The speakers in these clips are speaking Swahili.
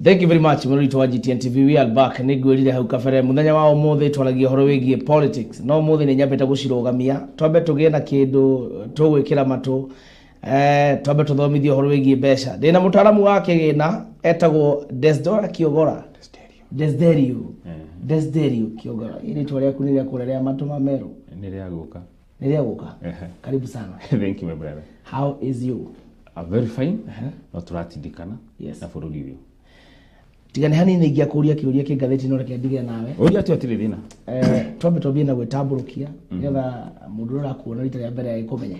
Thank you very much. Muri to GTN TV, we are back. Nigwirire hau kabere muthenya wa umuthi twaragia horo wigie politics. No umuthi ni nyambete gucirogamia. Twambe tugie na kindu tugwikira matu. Twambe tuthomithie horo wigie mbeca. Ndina mutaramu wa kigina etagwo Desdora Kiogora. Desderio Kiogora. Ili twaria kuniria kurerea matu mameru. Niria guka. Karibu sana. Thank you my brother. How is you? Very fine. No turatindikana. Yes. Na bururi uyu. Tigane hanini ngia kuria kiuria kingatheti no reke ndige nawe. Uri ati atire thina. Twambe tobie na gwetamburukia getha mundu ura kuona rita rya mbere agikumenye.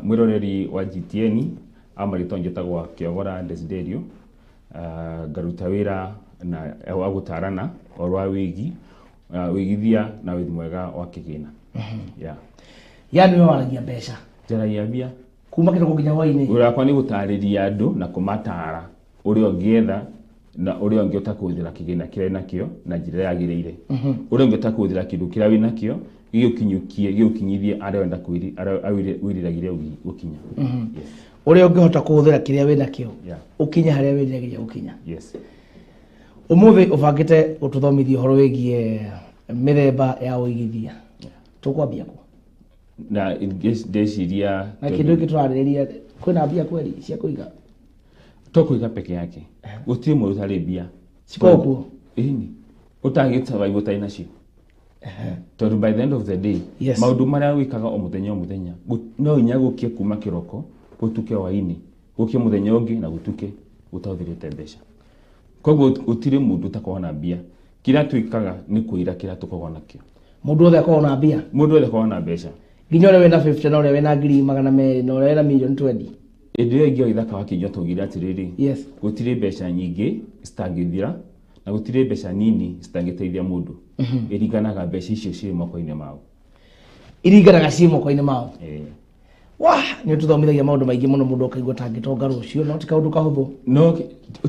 Mwiroreri wa GTN amarito ngetagwa Kiogora Desderio. Garuta wira na wa gutarana orwa wigi Uigithia na withi mwega wa kigina. Yeah. Yani we waragia mbeca. Jaragia bia. Kuma kino kuginya hwaini. Urakwa ni gutariria andu na kumatara uri ongietha na uri ongiota kuthira kigina kire nakio na njira yagirire. Uri ongiota kuthira kindu kira wi nakio giukinyukie giukinyithie aria wenda kwiri wiriragiria ukinya. Yes. Uri ongihota kuthira kiria wi nakio. Ukinya haria wiriragiria ukinya. Yes. Umuthi ubangite ututhomithie horo wigie mithemba ya uigithia. Tukwambia ku na ndeciria na kindu giturariria kwina mbia kweli cia kuiga tokuiga peke yake gutiri mu utari mbia cikoku ini utagita vai gutai nacio to by the end of the day maundu maria wikaga o muthenya no inya gukie kuma kiroko gutuke waini gukie muthenya ungi na gutuke utathirite mbeca koguo gutiri mundu takona mbia kira twikaga ni kuira kira tukoga nakio mundu othe akona mbia mundu othe akona mbeca Ginyore wena 50 na ore wena ngiri magana me na ore wena million 20. Ndio ingio ithaka wakinyo tugira atiriri. Yes. Gutire mbeca nyingi stangithira na gutire mbeca nini stangiteithia mundu. Iriganaga mbeca icio cie moko-ini mao. Iriganaga cie moko-ini mao. Wah, ni tuthomithagia maundu maingi muno mundu akaigwa tangitonga rucio no tikaundu kahuthu. No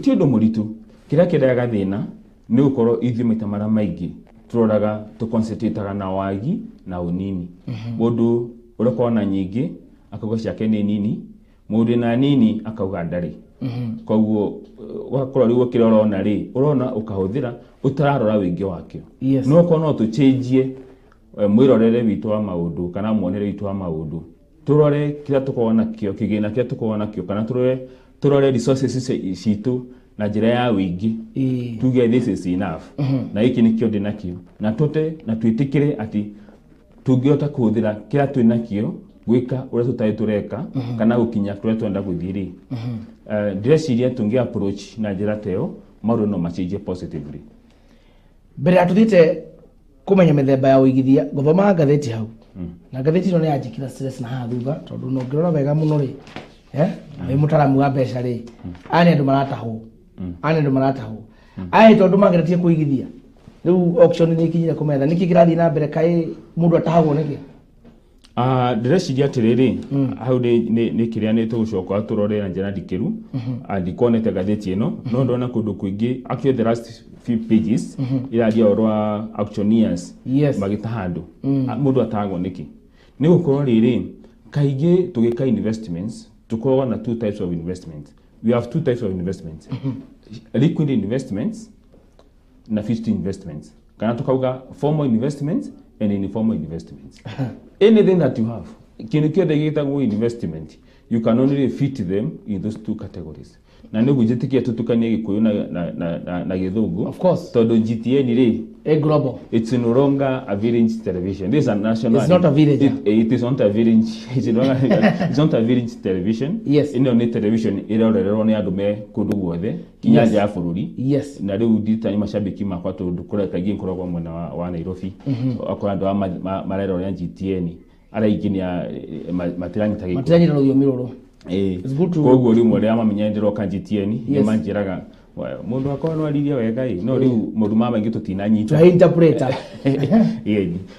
ti undu muritu. Kira kidaga thina ni ukorwo ithi maita mara maingi turoraga to concentrate na wagi na unini. Mundu urako na nyingi akauga ciake ni nini, mundu na nini akauga ndari. Koguo wakorwo riu kirorona ri urona ukahuthira utararora wingi wakio. No kono tu change mwirorere witu wa maundu kana muonere witu wa maundu. Turore kira tukona kio kigina kira tukona kio kana turore resources citu na njira ya wingi tuge this is enough na iki nikio ndinakio na tote na twitikire ati tungiota kuthira kira twinakio gwika uria tutai tureka kana gukinya kuria twenda guthiri ndreciria tungi approach na njira teo maundu no machinje positively mbere atuthite kumenya mithemba ya uigithia guthoma ngatheti hau na ngatheti no ni ajikira stress na ha thutha tondu no ngirora wega muno ri we mutaramu wa mbeca ri ane andu maratahu ai tondu mageretie kuigithia riu auction ni ikinyira kumetha niki kirathi na mbere kai mundu atahagwo niki ndreciria atiriri hau ni kiria ni tugucoka turore na njira ndikiru ndikonete gatheti ino no ndona kundu kuingi actually the last few pages iradia orwa auctioneers magitahandu mundu atahagwo niki ni gukorwo riri kaingi tugika investments tukorwo na two types of investments. We have two types of investments. Liquid investments na fixed investments. Kana tukauga formal investments and informal investments. Anything that you have, kinukio degita go investment, you can only fit them in those two categories. Na nego jetikia tutukanie gikuyu na githugu. Of course. Todo GTN ri global. It's no longer a village television. This is a national. It's not a village. It is not a village. It's not a village television. Yes. Ino ni television irorererwo ni andu me kundu guothe kinya nja ya bururi. Yes. Na riu ndita ni mashabiki makwa tondu kura kaingi nkoragwo mwena wa Nairobi. Akora andu marerorera GTN. Ara ikinya matiranyita no yomiroro. Koguo riu mwere amamenya ndiro ka GTN ni manjiraga mundu akwa no ariria wega no riu mundu mama ingi tutinanyita to interpreter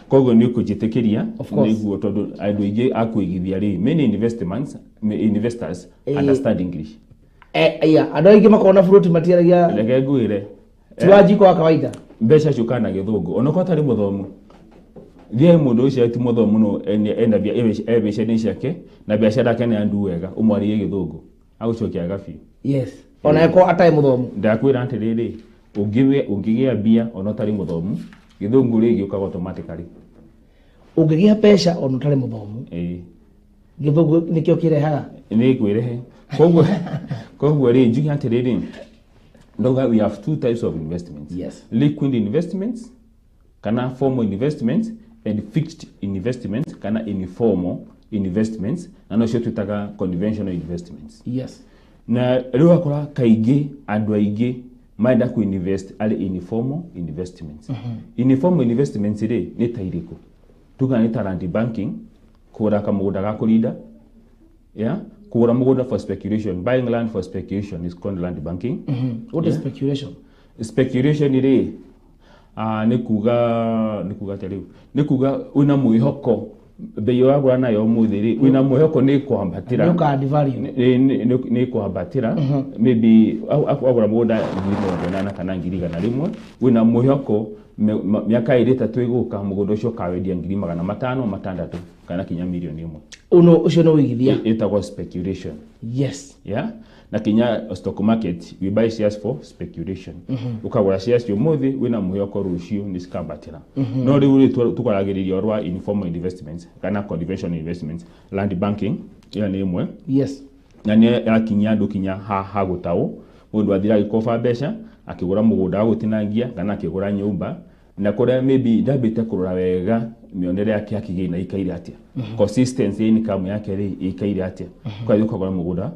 koguo ni ukujitekeria niguo tondu andu ingi akuigithia ri many investors understand English andu ingi makona fruit matiaragia reke nguire tiwaji kwa kawaida mbeca ciukana githungu onako atari muthomu thie mundu ucio ti muthomu no ena bia ebesheni ciake na biashara yake ni andu wega umwariye githungu agucokia gabi yes ona yako atai muthomu ndakwira atiriri ungigia bia ona tari muthomu githungu rigi ukaga automatically ungigia pesha ona tari muthomu githungu nikio kirehaga ni kwirehe koguo ri njugi atiriri ndoga we have two types of investments yes liquid investments kana formal investments and fixed investments kana informal investments na no cio twitaga conventional investments yes na riu akora kaingi andu aingi maenda ku invest ali informal investments informal investments ri ni tairiko tuga ni land banking kura kamugunda ga kurinda kura mugunda for speculation buying land for speculation is called land banking what is speculation ri ni kuga una mwihoko bei wagura nayo muthiri wina mwihoko ni kwambatira you can value ni kwambatira maybe agura mugunda ngiri kana ngiri gana rimwe wina mwihoko miaka iri tatu iguka mugunda ucio kawendia ngiri 500 kana kinya milioni 1 uno ucio no Uigithia etagwo speculation yes na kinya stock market we buy shares for speculation ukagura shares yo muthi wina mwihoko rucio ni skambatira no riu tukoragiriria rwa informal investments kana conventional investments land banking ni imwe yes na ni akinya andu kinya ha gutawo mundu athira gikofa mbeca akigura mugunda gutinangia kana akigura nyumba na kuria maybe ndabite kurora wega mionere yake akigina ikaire atia consistency income yake ri ikaire atia kwa hiyo ukagura mugunda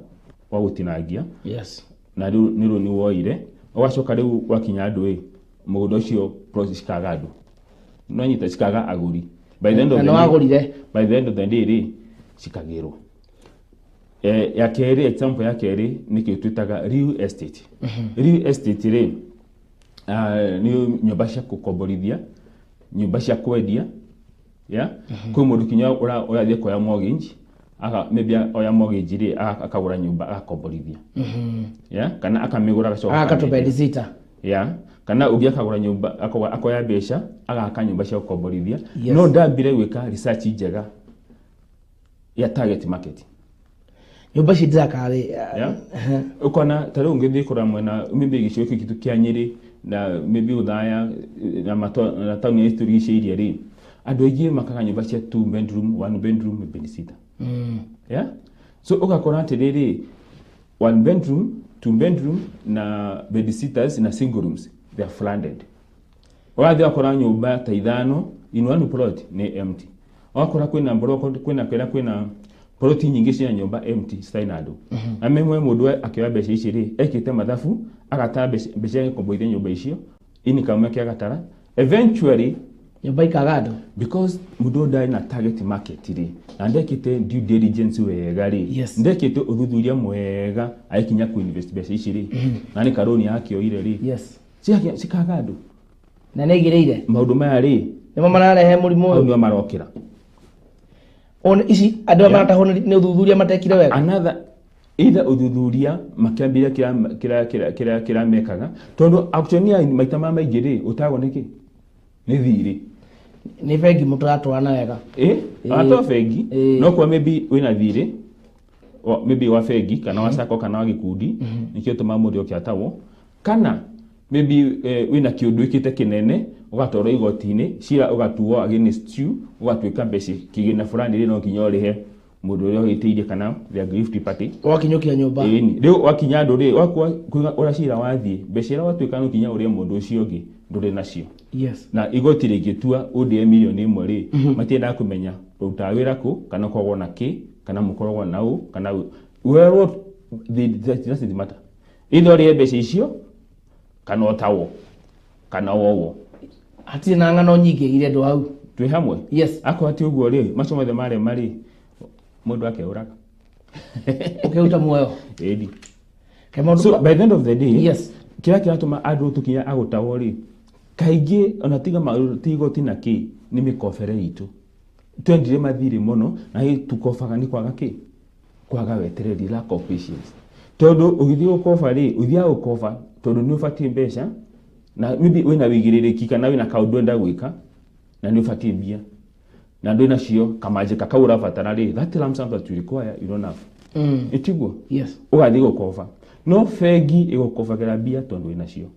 wa gutinangia yes na riu ni woire wacoka riu wakinya andu mugunda ucio process kagadu no nyita cikaga aguri by the end of the day cikagirwo ya keri example ya keri nikio twitaga real estate real estate ri ni nyumba cia kukomborithia nyumba cia kwendia kwa mundu kinya urathie kwa mortgage maybe oya mortgage ri akagura nyumba agakomborithia kana akamigura agacoka akatubedizita kana ugia akagura nyumba akoya mbeca agaka nyumba cia kukomborithia no ndambire gwika research njega ya target market nyumba cidakari ukona tari ungithi kura mwena maybe gicio kitu kia Nyeri na maybe Uthaya na town ya history cia ri andu aingi makaga nyumba cia 2 bedroom 1 bedroom bedsitter so ukakora atiriri 1 bedroom 2 bedroom na bedsitters na single rooms they are flooded wathi akora nyumba ta ithano in one plot ni empty wakora kwina mboroko kwina ploti nyingi cia nyumba empty stainado amemwe mundu akioya mbeca ici ri ekite mathabu agata mbeca komboithia nyumba icio income yake agatara eventually nyumba ikagado because mundu ndai na target market ri na ndekite due diligence wega ri ndekite uthuthuria mwega aikinya ku invest mbeca ici ri na ni karoni yake oire ri cikagado na negireire maundu maya ri nimo mararehe murimu au nio marokira on ici andu marataho ni uthuthuria matekire wega another either uthuthuria makiambira kira mekaga tondu actually maita maingĩ ri utago niki ni thiri ni bengi mutatwana wega ato bengi no kwa maybe wina thiri maybe wa bengi kana wa sako kana wa gikundi nikio tuma muri okiatawo kana maybe wina kiundu ikite kinene ugatoro igotini cira ugatuo against you ugatwika mbeca kigina fulani ri no kinyo rihe mundu uri ogitiirie kana the gift party wakinyukia nyumba riu wakinya andu ri wakwa uracira wathie mbeca watwika no kinya uri mundu ucio ungi nduri nacio na igoti rigitua udie milioni 1 ri matienda kumenya ruta wira ku kana kwagwo na ki kana mukorogwo nau kana where the doesn't matter either ri mbeca icio kana otawo kana wowo ati na ngano nyingi ire ndo hau twi hamwe akwa ati uguo ri macio mothe mari mundu akeuraga ukeuta muoyo so by the end of the day kila kiratuma andu tukinya agutawo ri kaingi ona tiga tigo tina ki ni mikofere itu twendire mathiri muno na hi tukofaga ni kwaga ki kwaga wetereri lack of patience tondu ugithi ukofa ri uthia ukofa tondu ni ufatie mbeca na maybe wina wigiririki kana wina kaundu enda gwika na ni ufatie mbia na ndo nacio kamaje kakaura fatara ri that lump sum that you require you don't have itiguo yes ugathi gukoba no fegi igukobagira bia tondu inacio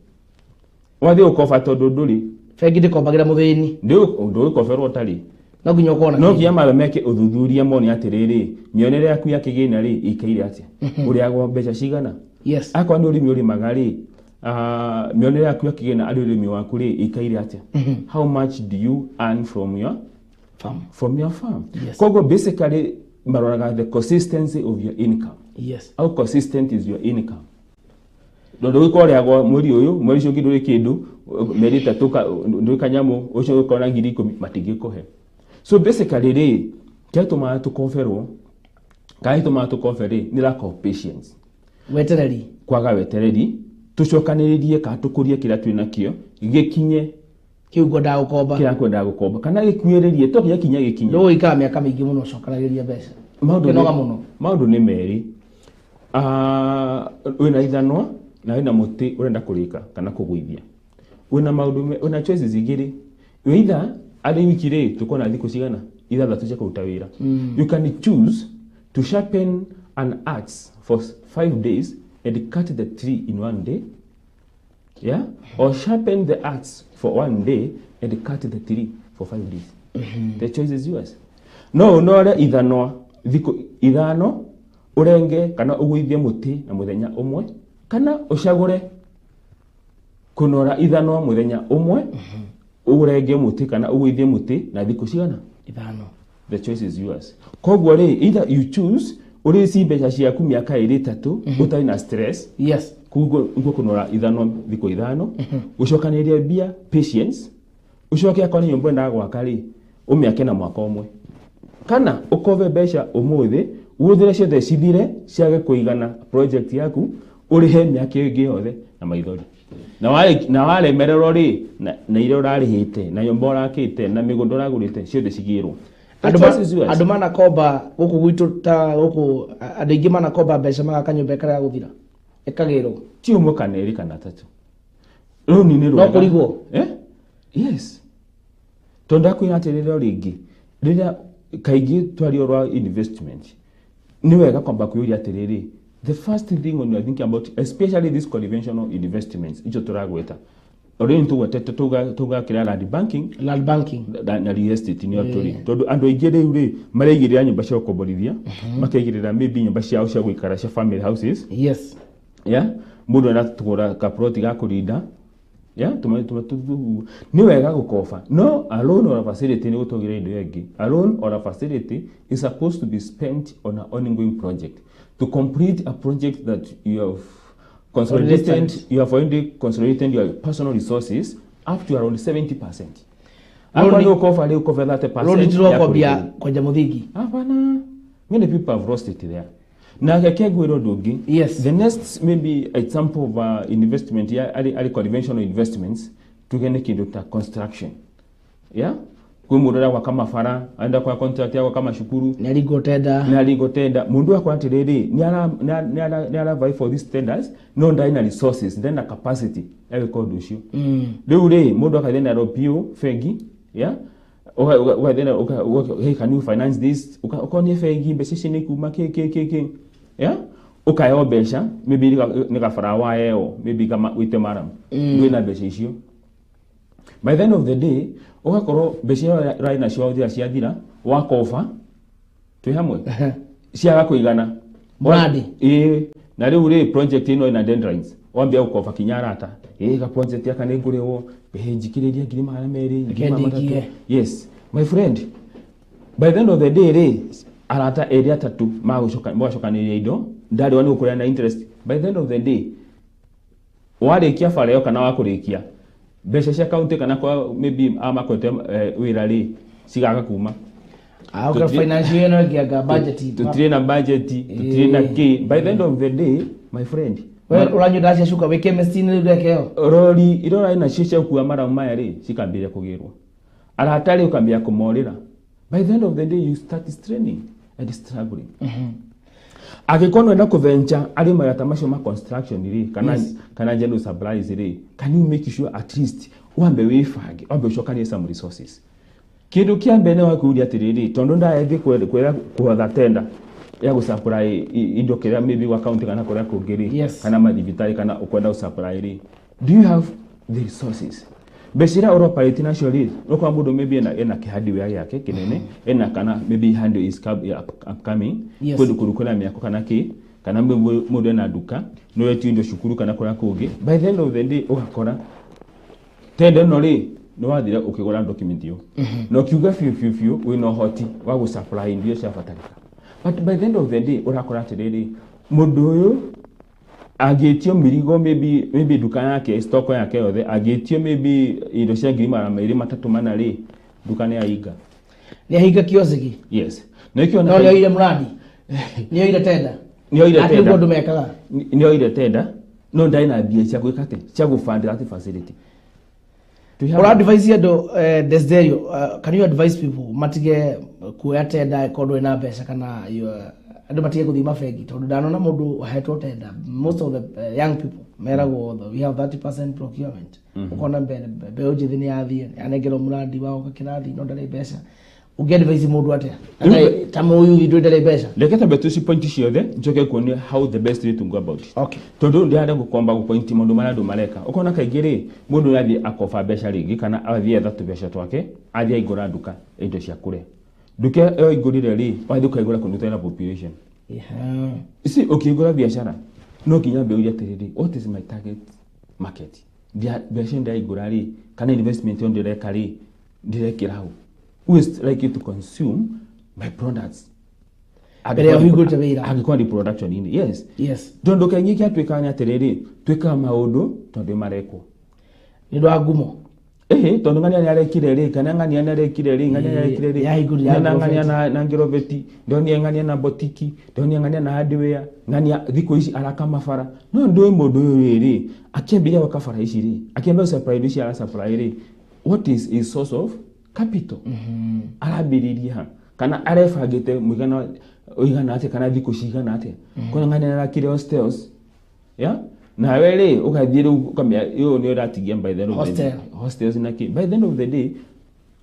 wathi gukoba tondu nduri fegi ndikobagira muthini ndu gukoberwo tari no nginya ukona no nginya mabe meke uthuthuria moni atiriri mionere yaku ya kigina ri ikaire atia uri agwa mbeca cigana yes akwa ndi urimi uri magari mionere yaku ya kigina ari urimi waku ri ikaire atia how much do you earn from your farm yes. Kogo basically maroraga the consistency of your income yes how consistent is your income ndu wikoreagwo mweri uyu mweri ucio nginduri kindu meri tatuka ndu kanyamu ucio ukona ngiri 10 matingikuhe so basically ri kiatuma tukonferwo kaituma tukonferi ni lack of patience wetereri kwaga wetereri tucokaniririe ka tukurie kira twina kio gikinye kiugo ndagukomba kana gikuiririe to gikinya gikinye ndo ika miaka mingi muno cokaniriria mbeca maundu ni meri wina ithanwa na wina muti urenda kurika kana kugwithia wina maundu wina choices igiri either ari wikire tukona thiku cigana either thatu cia kuruta wira you can choose to sharpen an axe for 5 days and cut the tree in 1 day, yeah, or sharpen the axe for 1 day and cut the tree for 5 days. The choice is yours. No ithanwa thiku ithano urenge kana ugwithie muti na muthenya umwe kana ucagure kunora ithanwa muthenya umwe urenge muti kana ugwithie muti na thiku cigana ithano. The choice is yours. Kogwo ri either you choose uri si mbeca ciaku miaka 3 utari na stress. Yes. Kugwo ngo kunora ithano thiku ithano ucokanirie bia patience ucoke akoni nyumba nda gwaka ri umiake na mwaka umwe kana ukove mbeca umuthi uthire ciothe cithire ciage kuigana project yaku urihe miaka ingi yothe na maithori na walemererwo ri na ile urarihite na nyumba urakite na migundo uragurite ciothe cigirwo andu mana komba guku gwitu ta guku andu ingi mana komba mbeca magaka nyumba ikara guthira ikagirwo ti umwe kana eri kana tatu runi ni rwega no kurigwo yes tonda kwinatirira ringi rira kaigi twari orwa investment ni wega kwamba kuyuri atiriri the first thing when you are thinking about especially these conventional investments icho turagweta ori ntu wetete tuga kira land banking na real estate ni otori tondu andu aigire uri mareigirira nyumba cia ukomborithia makeigirira maybe nyumba cia cia gwikara cia family houses. Yes, yeah, mundu na tugura ka plot ga kurinda, yeah, tuma ni wega gukofa no a loan or a facility ni gutogira indo ingi. A loan or a facility is supposed to be spent on an ongoing project to complete a project that you have already consolidated your personal resources up to around 70%. Hapo ndio ukofa leo ukofa 30%. Loan ndio kwambia kwa jamudhigi. Hapana. Many people have lost it there. Na kekegwiro dogi. Yes. The next maybe example of investment ali conventional investments tugene kindu ta construction. Yeah? Kumurira kwa kama fara aenda kwa contract yako kama shukuru naligo tenda mundu akwa atiriri ni ala vie for these tenders no ndina resources then a capacity ewe code ucio riu ri mundu akathena ropio fegi, yeah, ukathena hey, can you finance this ukonie fegi mbeca ni kuma ke, yeah, ukayo mbeca maybe ni gafara wa yeo maybe kama wite maram ndina mbeca icio. By the end of the day, ugakorwo mbeca rai na cio thira cia wakofa twi hamwe ciaga kuigana mradi na riu ri project ino ina deadlines wambia ukofa kinyarata ga project yaka ni nguriwo njikiriria ngiri magana meri. Yes my friend, by the end of the day ri arata area tatu magocokaniria indo ndari wani ukuria na interest. By the end of the day warikia fareo kana wakurikia mbeca cia county kana kwa maybe amakwete wira ri cigaga kuma ka financial energy ga budget to train a budget to train a key. By the end of the day my friend, well uranyo dacia shuka weke machine ndekeo rori irora ina cia kuwa mara maya ri cikambire kugirwo aratari ukambia kumorira. By the end of the day you start straining and struggling. Agikono na kuventure ari magata macio ma construction ri kana general supplies ri, can you make sure at least uambe wifage uambe ucokanie some resources. Kindu kia mbene wa kuuria atiriri tondu ndaethi kwera kuhotha tenda ya go supply indo kira maybe wa account kana kora kugiri kana madivitali kana ukwenda supply ri, do you have the resources? Besira oro parity nationally no kwa mudo maybe ena kihardware yake kinene ena kana maybe handle is coming kwedu kurukuna miako kana ki kana mudo na duka no yetu indo shukuru kana kora kugi, by the end of the day ugakora tende no ri no wathira ukigora document yo no kiuga fiu we no hoti wa go supply ndio shafatarika, but by the end of the day urakora tiriri mudo yo agitio mirigo maybe duka yake stock yake yothe agitio maybe indo cia ngima mairi matatu mana ri duka ni aiga kiosiki. Yes, na ikio no yo ile mradi ni yo ile tenda ati ndo mekaga ni yo ile tenda no ndai na bia cia gwikate cia go fund that facility. Or advise you Desderio, can you advise people matige kuya tenda kodo ina pesa kana yo ando matige kuthima fegi tondu ndanona mundu ahetwo tenda, most of the young people merago we have 30% procurement ukona mbele njithi ni yathie anengero muradi wao kakirathi no ndare pesa uget advise mundu atia tamo uyu indo ndare pesa leketa betu si point ciothe njoke kuonia how the best way to go about it. Okay, tondu ndiada gukomba gu point mundu maradu mareka ukona kaigiri mundu yathi akofa besha ringi kana athie thatu besha twake athie igura duka indo cia kure duke yo igurire ri wathi kaigura kunutera population. Isi ukigura biashara no kinya be uja tereri what is my target market dia biashara ndia igura ri kana investment on direka ri direkira hu who is likely to consume my products agikwa di production in. Yes dondo kanyiki atwekanya tereri tweka maundu tondu mareko nindo agumo tondu ngani arekire ri kana ngani arekire ri ngani arekire ri na ngani na ngiroveti ndoni ngani na botiki ndoni ngani na hardware ngani thiko ici araka mafara no ndoi mundu ri akembiria wakafara ici ri akembe supply ici ara supply ri what is a source of capital arabiriria kana arefagite mwigana oigana ate kana thiko cigana ate kuna ngani arakire hostels na wele ukathire ukamya yo ni uratigia by the end of the day hostels na ki by the end of the day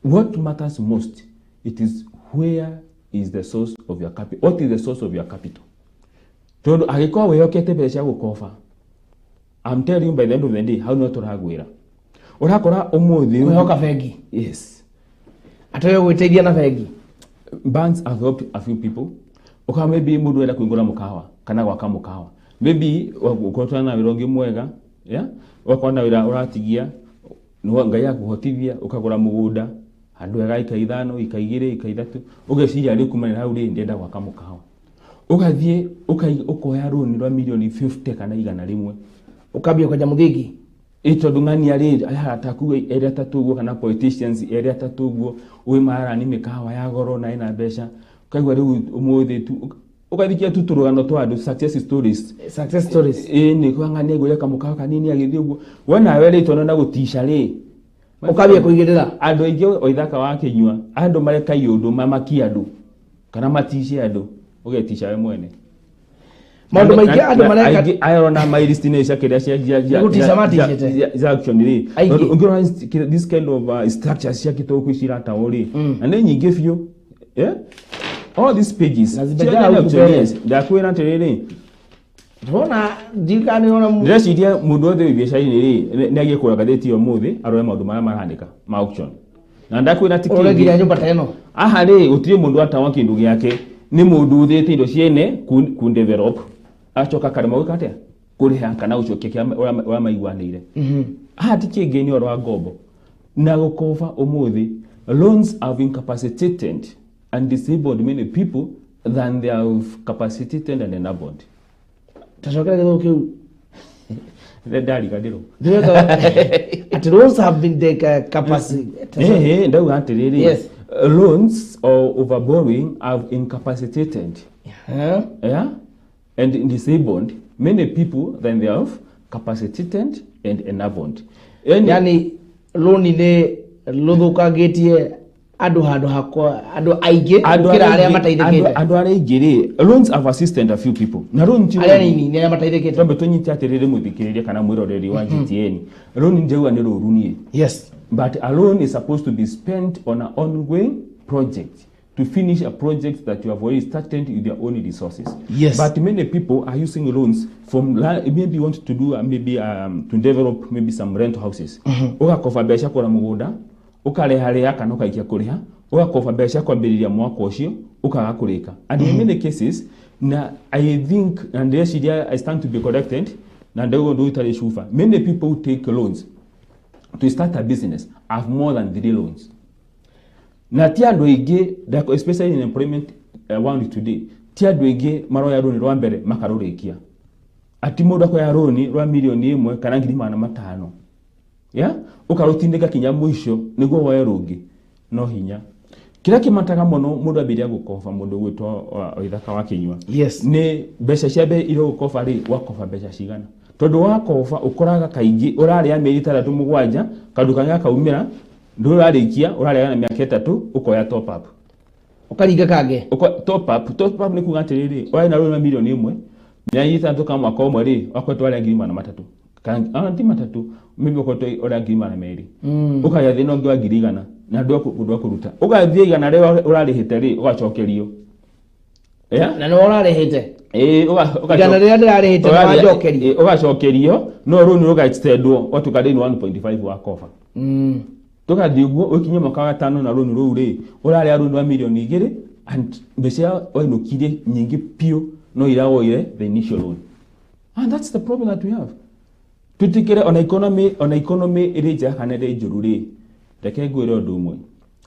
what matters most it is where is the source of your capital, what is the source of your capital. Tondu agikwa we yokete pesa gukofa, I'm telling you by the end of the day how not to ragwira urakora umuthi we hoka fegi. Yes, atoyo gwiteithia na fegi. Banks have helped a few people. Uka maybe mundu enda kuingura mukawa kana gwaka mukawa maybe ukotwa na wirongi mwega wakona wira uratigia no ngai yakuhotithia ukagura mugunda handu ega ikaithano ikaigire ikaithatu ugeciria ri kumanira hau ri ndenda gwaka mukawa ugathie ukoya runi rwa milioni 50 kana igana rimwe ukambia kwa jamuthingi tondu ngani ari ataku area tatuguo kana politicians area tatuguo uwe mara ni mikawa ya goro na ina besha kaigwa riu umuthi tu ukathikia tuturugano twa andu success stories ni kwangani egure kamukawa kanini agithie uguo wona wele itono na gutisha ri ukabia kuigirira andu aingi oithaka wa kinyua andu mareka yundu mamaki andu kana matishe andu ugetisha we mwene maundu maingi andu mareka ayona my destination kiria cia kutisha matishete za action ri ungirwa this kind of structures cia kitoku icira tauri and nyingi biu all these pages ndakwira ntiriri Rona dikani ona mu ndeciria mundu othe biacara-ini ri ni agikura gatheti yo muthi arore maundu mara marandika ma auction na ndakwira tiki ore ginya nyumba teno aha ri utire mundu atawa kindu giake ni mundu uthite indo ciene ku develop acoka karema wikatia kuriha kana ucoke kia wa maigwanire aha tiki ngeni oro ngombo na gukofa umuthi loans have incapacitated and disabled many people than they have capacitated and enabled. Tashokera kidogo kiu. The daddy kadiro. At loans have been the capacity. Ndau atiriri. Yes. Loans or overborrowing have incapacitated. And disabled many people than they have capacitated and enabled. Yani loan ne luthukagitie andu handu hakwa andu aingi ukira aria mataithikite andu aria ingiri loans have assisted a few people na loan ti aria ni aria mataithikite tombe tunyite atiriri muthikiriria kana mwiroreri wa GTN loan njauga ni ruru nie yes but a loan is supposed to be spent on an ongoing project to finish a project that you have already started with your own resources. Yes. But many people are using loans from maybe want to do to develop maybe some rental houses. Ugakofa besha kwa mugoda, ukareha kana ukaikia kuriha, ugakofa besha kwa mbiriria mwaka ucio, ukaga kurika. And in many cases, na I think, and yes, I stand to be corrected, na they will do it shufa. Many people who take loans to start a business have more than 3 loans. Na tia ndo ige, especially in employment around today, tia ndo ige maro ya roni rwa mbere makarurekia. Ati muda kwa ya roni rwa milioni 1 kana ngiri 500. Ya? Ukarutindika kinya mwisho niguo woe rungi no hinya. Kila kimataga muno mundu abiria gukofa mundu gwitwa oithaka wa kinywa. Yes. Ni besha ciabe iro gukofa ri wakofa besha cigana. Tondu wakofa ukoraga kaingi uraria meri 3-7 kaduka kaumira ndurarikia uraria na miaka 3 ukoya top up. Ukaringa kage. Top up ni kuga atiriri oya na rona milioni 1 nyanyita nduka mwaka umwe ri wakwetwa ria ngiri 300 kana ti 3 maybe ukwetwa ria ngiri 200 ukaya thino ngwa ngiri 100 na ndwa kuruta ugathie igana ri urarihite ri ugacokerio na no urarihite igana ri ndirarihite wajokerio ugacokerio no runi ugaextendwo watukadeni 1.5 wa cover tukathie guo ukinye mwaka wa 5 na runi ru ri uraria runi wa milioni 2 and mbeca oinukire nyingi pio no irawoire the initial loan. And that's the problem that we have. Tutikire on economy irija hanere njururi reke gwire undu umwe.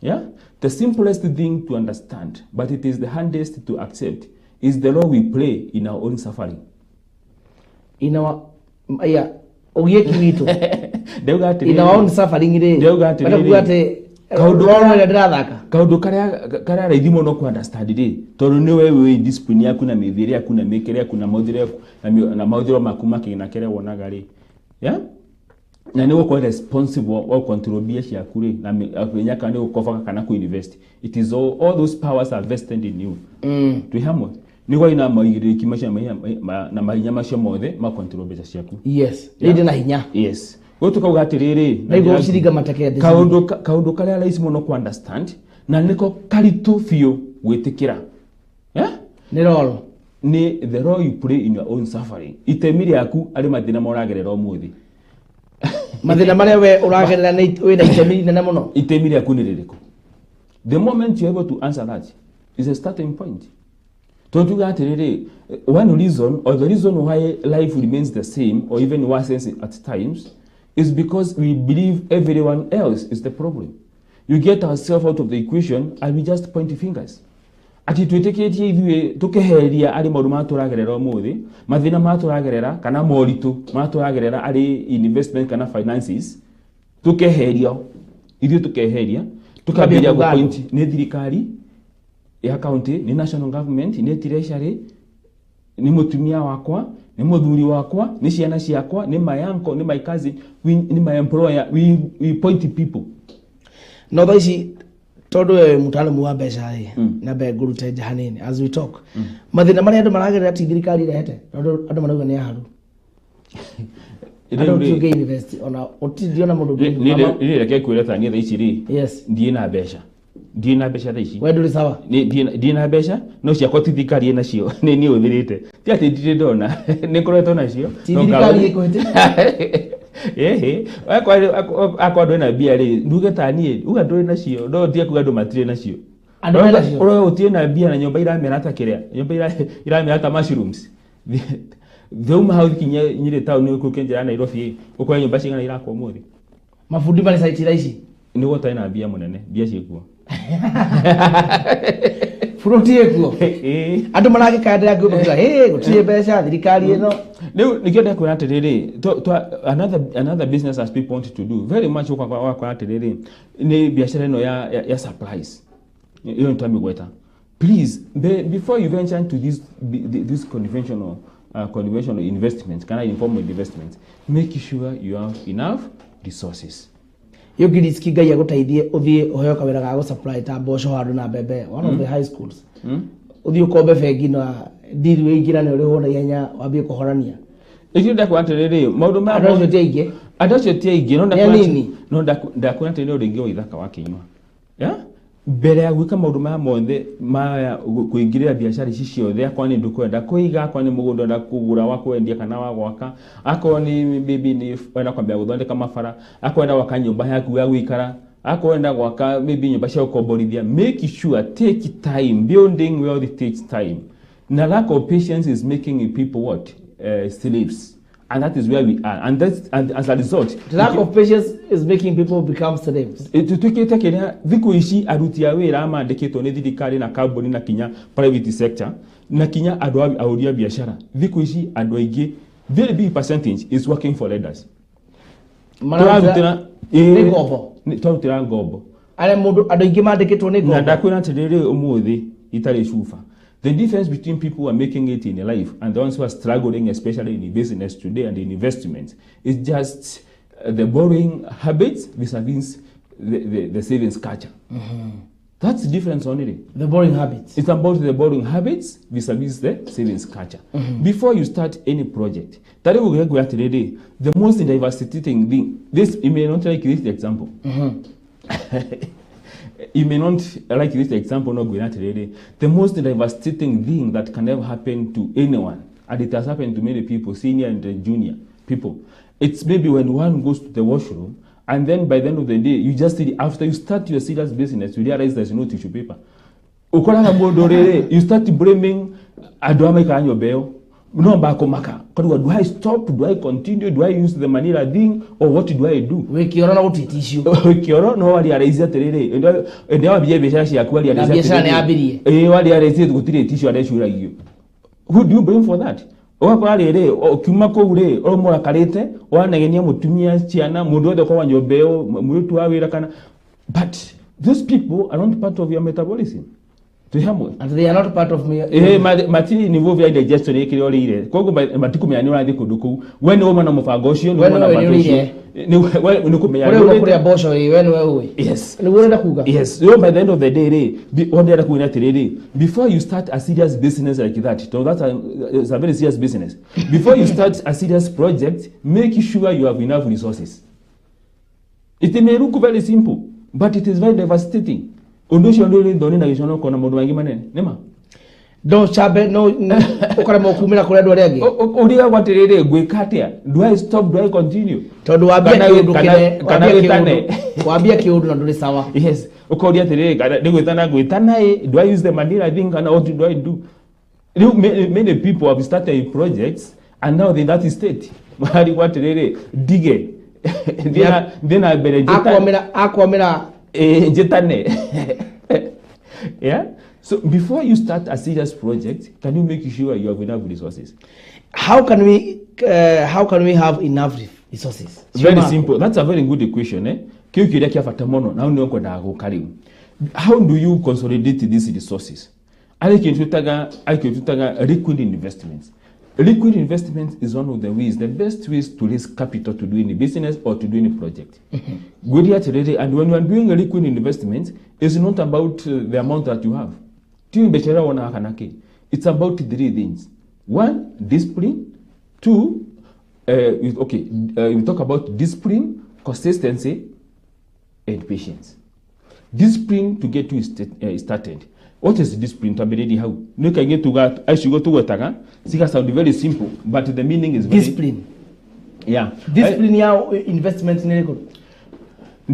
Yeah, the simplest thing to understand, but it is the hardest to accept, is the role we play in our own suffering. In our ogieki witu in our own suffering ri ndegate kaudu karia raithi muno ku understand ri tondu ni wewe discipline yaku na mithiri yaku na mekere yaku na mauthire na mauthiro maku makina kere wonaga ri. Yeah, na ni uko responsible wa control biashi yaku ri na akenya kana ukofa kana ku invest. It is all those powers are vested in you. Tu hamwe ni gwa ina maigire kimasha na mahinya macio mothe ma control biashi yaku. Yes, indi na hinya. Yes. Go tukauga atiriri na shiriga matake kaundu karia raisi muno ku understand na niko karitu fio gwitikira. Yeah, ni role ni the role you play in your own suffering. Itemiri yaku ari mathina moragerera umuthi mathina maria we uragerera ni wina itemiri nene muno. Itemiri yaku ni ririko. The moment you are able to answer that is a starting point. Don't you get it? One reason, or the reason why life remains the same or even worse at times, is because we believe everyone else is the problem. You get ourselves out of the equation and we just point fingers. Ati tweteketie ithuĩ tukeheria ari maũndũ matũragerera ũmũthĩ mathĩna matũragerera kana moritũ matũragerera ari investment kana finances tukeheria ithuĩ tukeheria tukambĩrĩria gũpoint nĩ thirikari ya county ni national government ni treasury ni mutumia wakwa ni muthuri wakwa ni ciana ciakwa ni my uncle ni my cousin ni my employer we point people. No thaici tondu we mutaalamu wa mbeca ri na be ngurute jahanini as we talk mathina maria andu maragerera ti thirikari rehete tondu andu marauga ni haru andu tuge invest ona otidio na mundu ni reke kwira tani thaici ri yes ndie na mbeca thaici we nduri sawa ndie na mbeca no ciakwa ti thirikari nacio ni uthirite ti ati ndire ndona ni kuretwo nacio ti thirikari ikuhite akwa ndo na bia ri nduge tani uga nduri nacio ndo tie kuga ndo matire nacio andu nacio oro utie na bia na nyumba iramera ata kiria nyumba iramera ata mushrooms thoma hau kinya nyire town ni ku kenjera Nairobi ukwa nyumba cingana irakwa muthi mafundi bali site raici ni gota ina bia munene bia ciekuo furuti ekuo andu maragikandira ngubuga gutire mbeca thirikari ino Now, nikienda kwa atiriri another business as people want to do very much kwa atiriri ni biashara ino ya supplies hiyo ntami gweta. Please before you venture into this conventional investment kana informal investment, make sure you have enough resources. Yo giriski gai aguteithie uthie uhoyo kawira ga supply ta mboco handu na mbembe one of the high schools uthie ukombe bengi na deal we igira ne uri hona yenya wambie kuhorania ikyo ndakwa atiriri maundu ma adacio tie ingi no ndakwa atiriri uri ngi ithaka wa kinywa. Yeah, mbere ya gwika maundu maya mothe ma kuingirira biashara ici ciothe akwa ni ndukwenda kuiga akwa ni mugunda nda kugura wa kwendia kana wa gwaka akwa ni bibi ni wenda kwambia guthondeka mabara akwenda gwaka nyumba yaku ya guikara akwenda gwaka maybe nyumba cia ukomborithia. Make sure take time. Building wealth takes time. Na lack of patience is making people what slaves. And that is where we are. And as a result, the lack of patience is making people become slaves. Tutukite kenya thiku ici aruti a wira amandikitwo ni thirikari na kambuni na kinya private sector na kinya andu auria biashara. Thiku ici andu aingi very big percentage is working for leaders. Marutira ngombo. Twarutira ngombo. Ale mundu andu aingi mandikitwo ni ngombo. Na ndakwira atiriri umuthi itari cuba. The difference between people who are making it in life and the ones who are struggling, especially in business today and in investment, is just the borrowing habits vis-a-vis the savings culture. That's the difference only. The borrowing habits. It's about the borrowing habits vis-a-vis the savings culture. Before you start any project, the most devastating thing, this, you may not like this example. You may not like this example, not going today. The most devastating thing that can ever happen to anyone, and it has happened to many people, senior and junior people, it's maybe when one goes to the washroom, and then by the end of the day, you just after you start your serious business, you realize there's no tissue paper. You start blaming your bill. No, do I stop? Do I continue? Do I use the Manila thing? Or what do I do? We kioro na utitishio. We kioro no wali araizia terere. Ndio wabie beshashi ya kwali araizia. Na biashara ni abirie. Wali araizia gutire tissue arashura hiyo. Who do you blame for that? Owa rere okiuma ko ure o mora karete wanagenia mutumia ciana mundu wothe kwa nyobeo mwitu wa wira kana, but those people are not part of your metabolism. And they are not part of me. Mati ni vovia indigestion yekire orire. Kogo matikumya ni urathi kundu ku. When woman na mufango ucio ni wona batosho. Ni kumenya. Ore kuri abosho when we. Yes. Ni wona kuga. Yes. So by the end of the day, ondera kuina terere. Before you start a serious business like that, so that's a very serious business. Before you start a serious project, make sure you have enough resources. It may look very simple, but it is very devastating. Undushi onduri ndoni na gishono kona mundu wangi manene nema do chabe no ukora mokumira kuri andu aregi uriga gwatirire gwikatia. Do I stop? Do I continue? Tondu wabia kiundu kana witane wabia kiundu na nduri sawa. Yes, ukoria tirire kana gwitana do I use the Manila thing and what do I do? Many people have started projects and now they're in that state. Mahali gwatirire dige then I better akwamira yeah. So before you start a serious project, can you make sure you have enough resources? How can we have enough resources? Very simple. That's a very good question. How do you consolidate these resources? Liquid investments. Liquid investment is one of the ways, the best ways to raise capital to do any business or to do any project. And when you are doing a liquid investment, it's not about the amount that you have. It's about 3 things. 1, discipline. 2, we talk about discipline, consistency, and patience. Discipline to get you started. What is discipline? How? No can get to that. I should go to Wetaga. See, sound very simple, but the meaning is very discipline. Yeah, discipline. Your investment in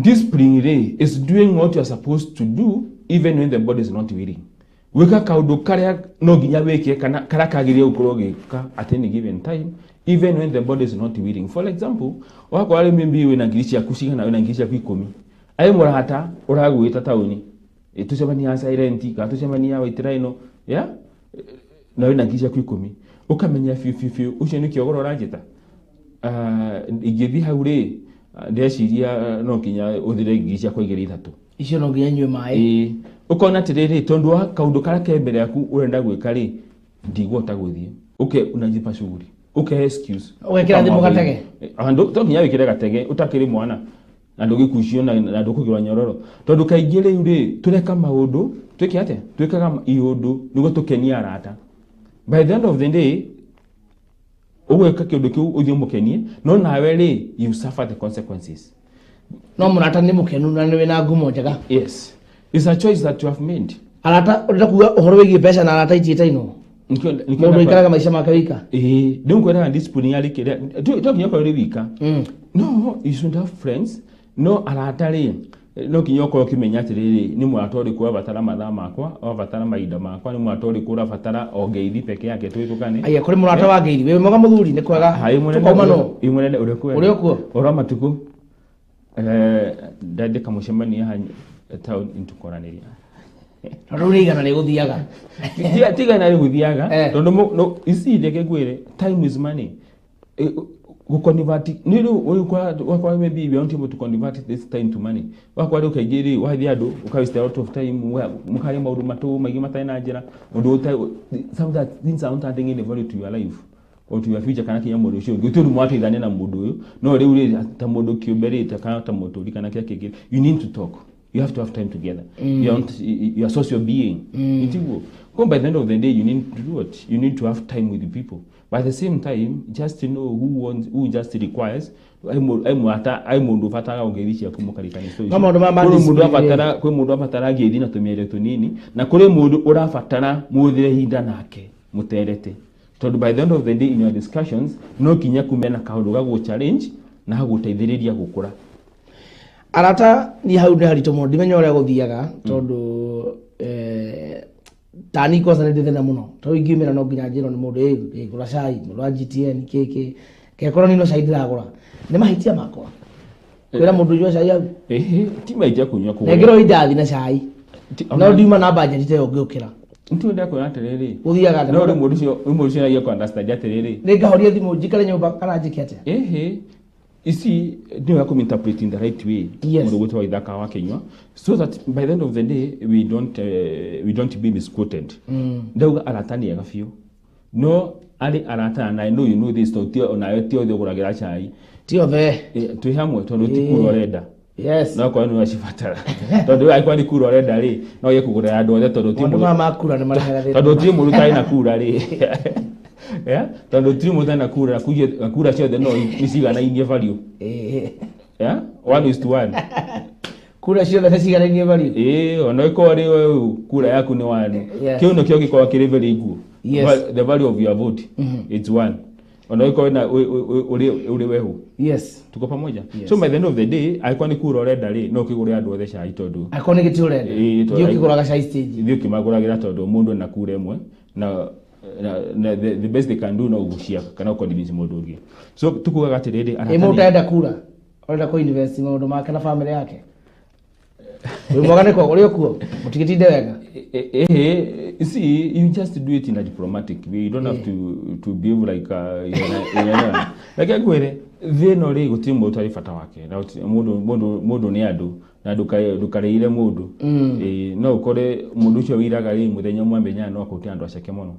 discipline is doing what you are supposed to do, even when the body is not willing. Weka kaudo karea no ginya weke kana karakagire ukoroge at any given time, even when the body is not willing. For example, wako wale mimbi we na ngirishi ya kushika na we na ngirishi ya kwikomi. Ayo murahata uragwita tauni. Tucemania silent ka tucemania waitiraino ya na wina ngisha kwikumi ukamenya fiu ucio ni kiogoro ranjita igithi haure ndeciria no kinya uthire ngisha kwa igiri ithatu icio no nginya nywe mai ukona tiriri tondu wa kaundu karake mbere yaku urenda gwika ri ndigota guthie unajipa shughuli excuse wekira thimu gatege ando to nginya wikire gatege utakiri mwana na ndugikucio na ndukugirwa nyororo tondu kaingĩ rĩu rĩ tureka maundu twike ate twikaga iundu niguo tukenia arata. By the end of the day ugweka kindu kiu uthio mukenie no nawe rĩ you suffer the consequences. No murata ni mukenu na ni na ngumo njega. Yes. It's a choice that you have made. Arata urenda kuga uhoro wigie pesa na arata itieta ino. Mundu ikaraga maisha make wika. Don't go around discipline yali kire. Don't you call wika? No, you should have friends. No arata ri. No kinyoko kimenya atiriri ni mwatori kwa batara mathaa makwa o batara maida makwa ni mwatori kura batara ogeithi peke yake twitukane. Aya kuri murata wa ngeithi we moga muthuri ni kwaga tukoma no imwe uri okuo ora matuku ndade kamushemania ha town intukoraniria Ruri igana ni guthiaga. Tiga na guthiaga tondu no isi ndeke gwire time is money. Go convert ni ru kwa maybe we want to convert this time to money. Wakwa ru kaigiri wathi andu ukawaste a lot of time mukari mauru matu magi matai na njira undu some that things are not adding any value to your life or to your future kana kinya mundu ucio guturu mwatu ithane na mundu uyu no riu ri ta mundu kiumberite kana ta muturi kana kia kigiri you need to talk. You have to have time together. You're a social being. By the end of the day, you need to do what? You need to have time with the people. But at the same time, just to know who just requires. Mundu fatara ongerisha kumukarikani so. Kama mundu afatara gedi na tumire tunini na kuri mundu urafatara muthire hinda nake muterete. So by the end of the day in your discussions, no kinya kumena kaundu gagu challenge na haguteithiriria gukura. Arata ni hau ni harito mo ndimenya uria guthiaga tondu tani kwa sana ndithena muno to ingimira no nginya njiro ni mundu gura cai mundu wa GTN keke kekora ni no cai ndiragura ni mahitia makwa kwira mundu jwa cai au ti mahitia kunywa kwa ngiro indathi na cai no ndima na budget te ungiukira nti ndia kwa atiriri guthiaga no mundu cio ya understand atiriri ningahoria thimu njikare nyumba kana njikete isi ndio yako interpret in the right way mundu gutwa ithaka wa Kenya so that by the end of the day we don't be misquoted ndauga aratani ya gafio no ali arata na I know you know this to tio na yo tio de kuragira chai tio the tu hamwe tondu tikuro reda yes no kwa no ashifatara tondu ai kwa ni kuro reda ri no ye kugura andu othe tondu timo mama kura ni marahera tondu timo rutai na kura ri yeah tondu timo tena kura ciothe no isigana ingie value yeah 1:1 kura ciothe cisigana ingie value ono iko ri kura yaku ni 1 kiu no kio gikwa kiri very good the value of your vote it's 1 ono iko na uri wehu yes tuko pamoja so by the end of the day aiko ni kura reda ri no kigure andu othe cai tondu aiko ni gitu reda ndio kiguraga cai stage ndio kimaguragira tondu mundu na kura emwe na the best they can do no gushia kana ko dibisi modongi so tukuga atiriri anatani utaenda kura orenda ko invest maundu make na family yake mwagane kwa uri okuo mutigitinde wega see you just do it in a diplomatic way you don't have to behave like like agwere thino ri gutimbo utari fata wake na mundu ni andu na dukareire mundu no ukore mundu ucio wiraga ri muthenya mwambenya no akuti andu aceke muno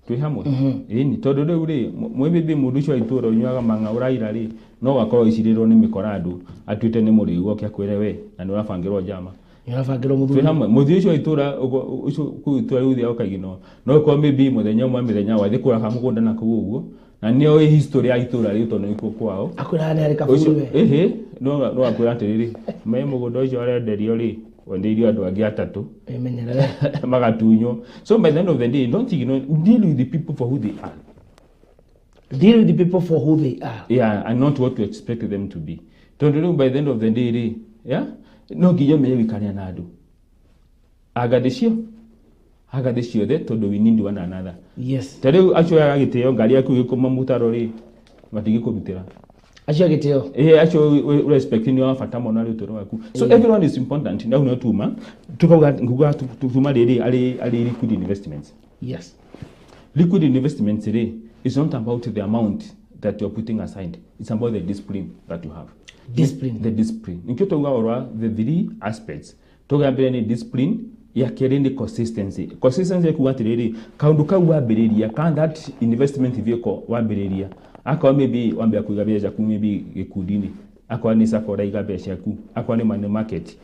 twi hamwe ni tondu riu ri mwebebe mundu ucio aitura unywaga manga uraira ri no gakorwo icirirwo ni mikoradu atuite ni murigo kia kwire we na ni urabangirwo jama ni urabangirwo muthu twi hamwe muthi ucio aitura ucio kuitura uthi okagino no ko maybe muthenya mwambenya wathi kura kamugunda na kuguo na nio history ya itura ri tondu iko kwao akwira ni ari kaburu we no akwira atiriri me mugunda ucio arenderio ri wendirio andu angi atatu emenyerere magatunyo so by the end of the day don't deal with the people for who they are deal with the people for who they are yeah and not what you expect them to be tondu by the end of the day yeah no giyo me wikania na andu agadecio the tondu we need one another yes tondu acho agiteo ngari aku gikoma mutaro ri matigi kubitira acho agiteo acho respecting your fata mona ri toro waku so everyone is important na una tuma tukaga nguga tuma ri ali liquid investments yes liquid investments ri is not about the amount that you're putting aside it's about the discipline that you have the discipline nikyo ugaorwa the three aspects tugambire ni discipline ya kerende consistency kugatiriri kaundu kau wambiriria can that investment vehicle wambiriria akwa maybe wambia kuigabia jaku maybe gikundini akwa ni sakora igabia shaku akwa ni money market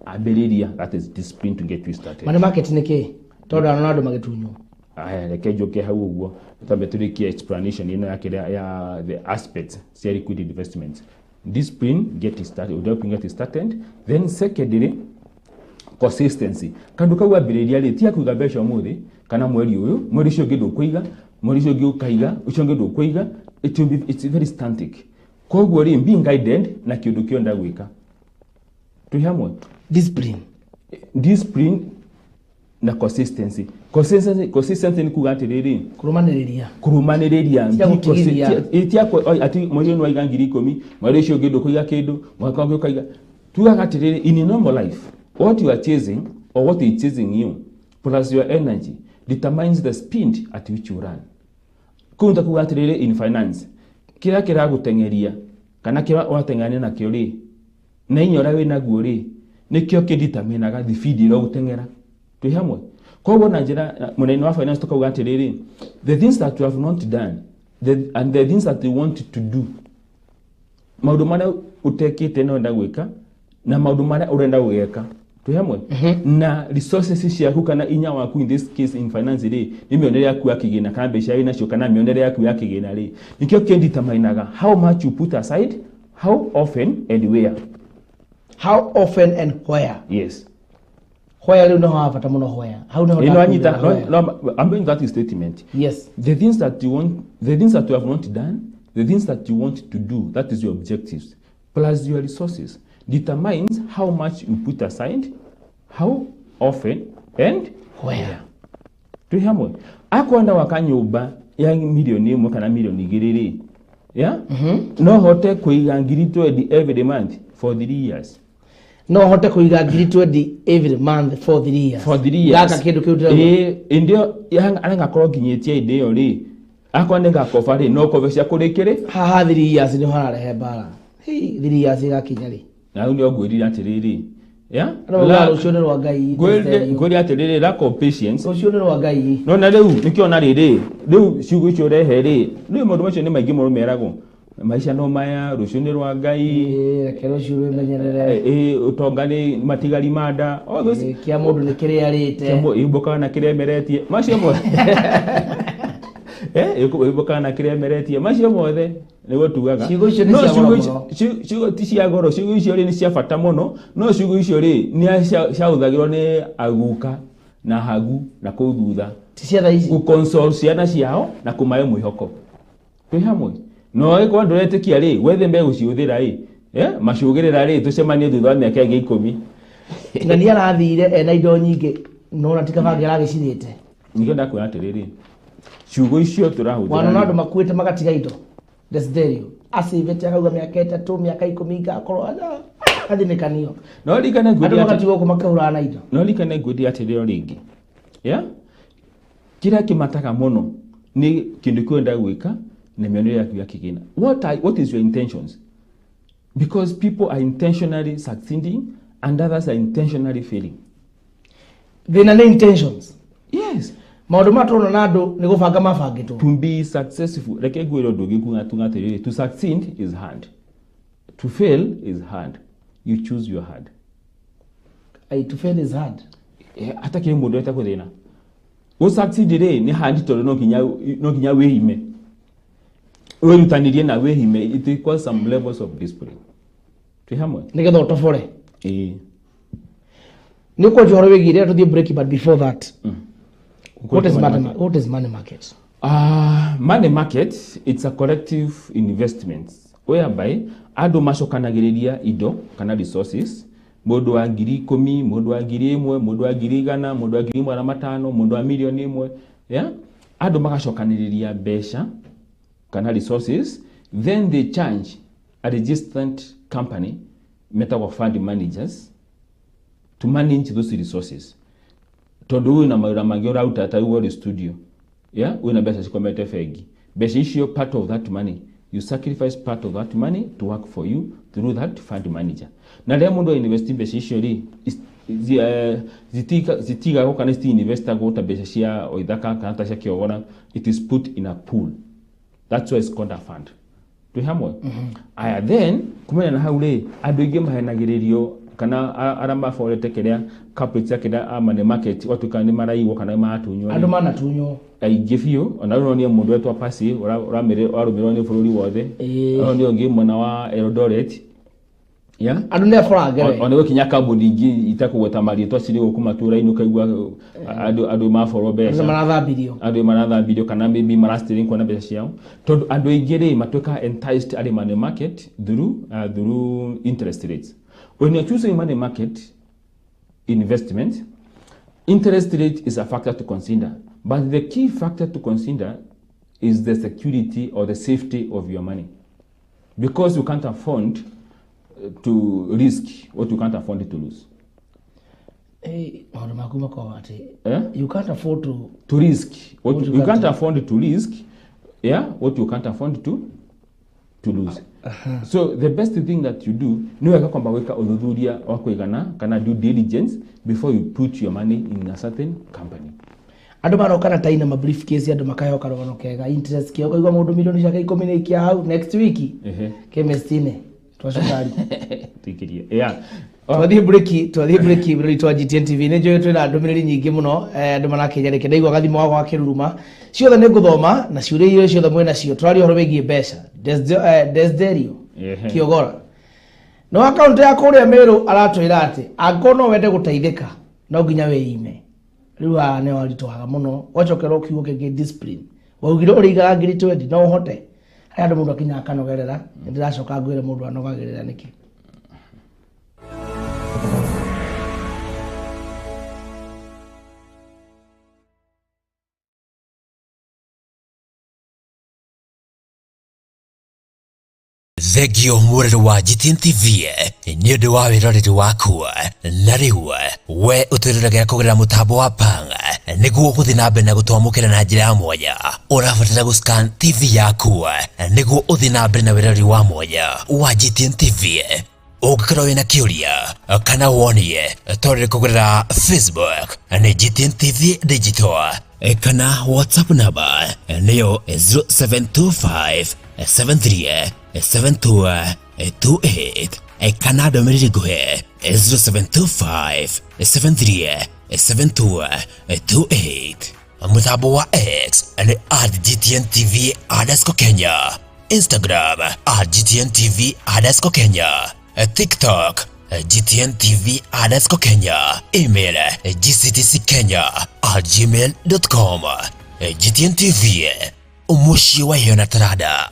abiriria that is discipline to get you started money market niki tondu anado magitunyo aya reke joke hau uguo tambe turikia explanation ino ya the aspects cia liquid investments discipline get it started get it started then secondly consistency kandu kau ambiriria ri tia kuiga mbeca muthi kana mweri uyu mweri ucio ngi ndukuiga mweri ucio ngi ukaiga ucio ngi ndukuiga it's very static koguo ri being guided na kindu kionda gwika tu hamwe discipline na consistency ni kuga atiriri kurumaniriria itia ati mwezi wa iga 10,000 mwezi ucio ngi ndukuiga kindu mwaka ngi ukaiga tuga atiriri in a normal life what you are chasing or what is chasing you plus your energy determines the speed at which you run kunta kuga atiriri in finance kira gutengeria kana kira watengania na kio ri na inyora we naguo ri nikio kideterminaga the speed iro gutengera tu hamwe koguo na njira munene wa finance tukaga atiriri the things that you have not done and the things that you want to do maundu mara utekite no ndagwika na maundu mara urenda gweka tu hamwe na resources ciaku kana inya waku in this case in finance ri ni mionere yaku akigina kana mbeca ina cio kana mionere yaku yakigina ri nikio kideterminaga how much you put aside how often and where yes where you know how fata muno where how no I'm doing that statement yes the things that you want the things that you have not done the things that you want to do that is your objectives plus your resources determines how much you put aside how often and where tu hamwe akwenda wakanyumba ya milioni 1 kana milioni 2 yeah no hote kuiga 20 every month for 3 years no hote kuiga 20 every month for 3 years gaka kindu kiutira ndio anga korwo nginyetie ndio ri akwenda gakofa ri no kovesha kurikire haha 3 years ni hararehe bara 3 years gakinya ri na ndio gwirira atiriri yeah la ushone rwa ngai gwiri atiriri lack of patience ushone rwa ngai no na riu nikiona riri riu ciugo icio rehe ri riu mundu macio ni maingi muno meragwo maisha no maya rushone rwa ngai kero ciugo menyerere utongani matigari manda kia mundu ni kiria rite ibuka na kiria meretie macio mo ibuka na kiria meretie macio mothe nigo tugaga ciugo ti cia goro ciugo icio ri ni cia bata muno no ciugo icio ri ni ciauthagirwo ni aguka na hagu na kuthutha ti cia thaici ku console ciana ciao na kumae mwihoko twi hamwe no iko nduretikia ri wethe mbegu ciuthira ri macugirira ri tucemanie thutha wa miaka ingi 10 ngania arathire ena indo nyingi no na tikabange aragicirite nigo ndakwira atiriri ciugo icio turahuthira wana na andu makuite magatiga indo desiderio asivete akauga miaka 3 miaka 10 ngakorwo athinikanio no likana ngudi ati magatigo kumakahura na indo no likana ngudi atiriro ringi yeah kira kimataka muno ni kindu kwenda gwika na mionere yaku yakigina what is your intentions because people are intentionally succeeding and others are intentionally failing thina ni intentions yes maundu maturona na andu ni gubanga mabangitwo to be successful reke gwiro ndugikuga tungatiriri to succeed is hard to fail is hard you choose your hard to fail is hard hata kile mundu eta kuthina go succeed ri ni hard to no kinya wehime wirutanirie na wehime it requires some levels of discipline tuhamwe nigetha utofore ni ko joro wegire to the break but before that what is money market money market it's a collective investment whereby andu macokanagiriria indo kana resources mundu wa 10,000 mundu wa 1,000 mundu wa 100 mundu wa 1,500 mundu wa milioni 1 yeah andu magacokaniriria mbeca kana resources then they charge a registered company metagwo fund managers to manage those resources tondu wina mawira mangi urauta ta uwo studio yeah wina mbeca cikomete fegi mbeca icio part of that money you sacrifice part of that money to work for you through that fund manager na le mundu invest mbeca icio ri zitiga go kana sti investor go ta mbeca cia oithaka kana ta cia kiogora it is put in a pool that's why it's called a fund tu hamwe aya then kumenya na haure andu ingi mahenagiririo kana aramba forete kiria corporate yake da money market watu kana maraiwo kana matunywa andu manatunywo aigifio ona uronie mundu wetwa pasi uramire warumirwo ni bururi wothe oni ongi mwana wa Eldoret ya andu ne foragere ona gokinya kambuni ingi itakugweta marĩtwa cirĩ gũkũ matũra-inĩ ukaigua andũ maforwo mbeca andũ marathambirio kana maybe marastĩrĩ kuona mbeca ciao tondũ andũ aingĩ rĩ matuĩka enticed at the money market through interest rates. When you're choosing money market investment, interest rate is a factor to consider, but the key factor to consider is the security or the safety of your money, because you can't afford to risk what you can't afford to lose. You can't afford to risk what you can't afford to risk, what you can't afford to lose. So the best thing that you do ni weka kwamba weka uthuthuria wa kuigana kana due diligence before you put your money in a certain company. Andu marokana taina ma briefcase andu makayoka rono kega interest kio kaigwa mundu milioni ciake 10 ni kia hau next week chemistine twacukari tikiria twathie break bro itwa GTN TV ne joyo twina ndumiriri nyingi muno andu marakinyarike ndaigwa gathimo wa kiruruma ciothe ni nguthoma na ciuria iyo ciothe mwena cio twari horo wigie mbeca desderio kiogora no account ya kuria Meru aratwira ati angono wende guteithika no nginya we ime riu ane waritwaga muno wacokera ukiugo ke discipline waugire uriga 20 no hote andu mundu akinya akanogerera ndiracoka ngwire mundu anogagerera niki Thegio murero wa GTN TV ni undu wa wiroreri waku na riu we utiriragira kugura mutambo wa panga niguo guthi na mbere na gutwamukira na njira ya mwanya urabatara guscan TV yaku niguo uthi na mbere na wiroreri wa mwanya wa GTN TV. Ugikorwo wina kiuria kana wonie tore kugura Facebook ni GTN TV Digital kana WhatsApp number niyo 0725 737228 kana ndomereri nguhe 0725 mutambo wa X ni @GTN_TV_Kenya, Instagram @GTN_TV_Kenya, TikTok GTN_TV_Kenya, email gctckenya@gmail.com. GTN TV umushi wa hiyo na tarada.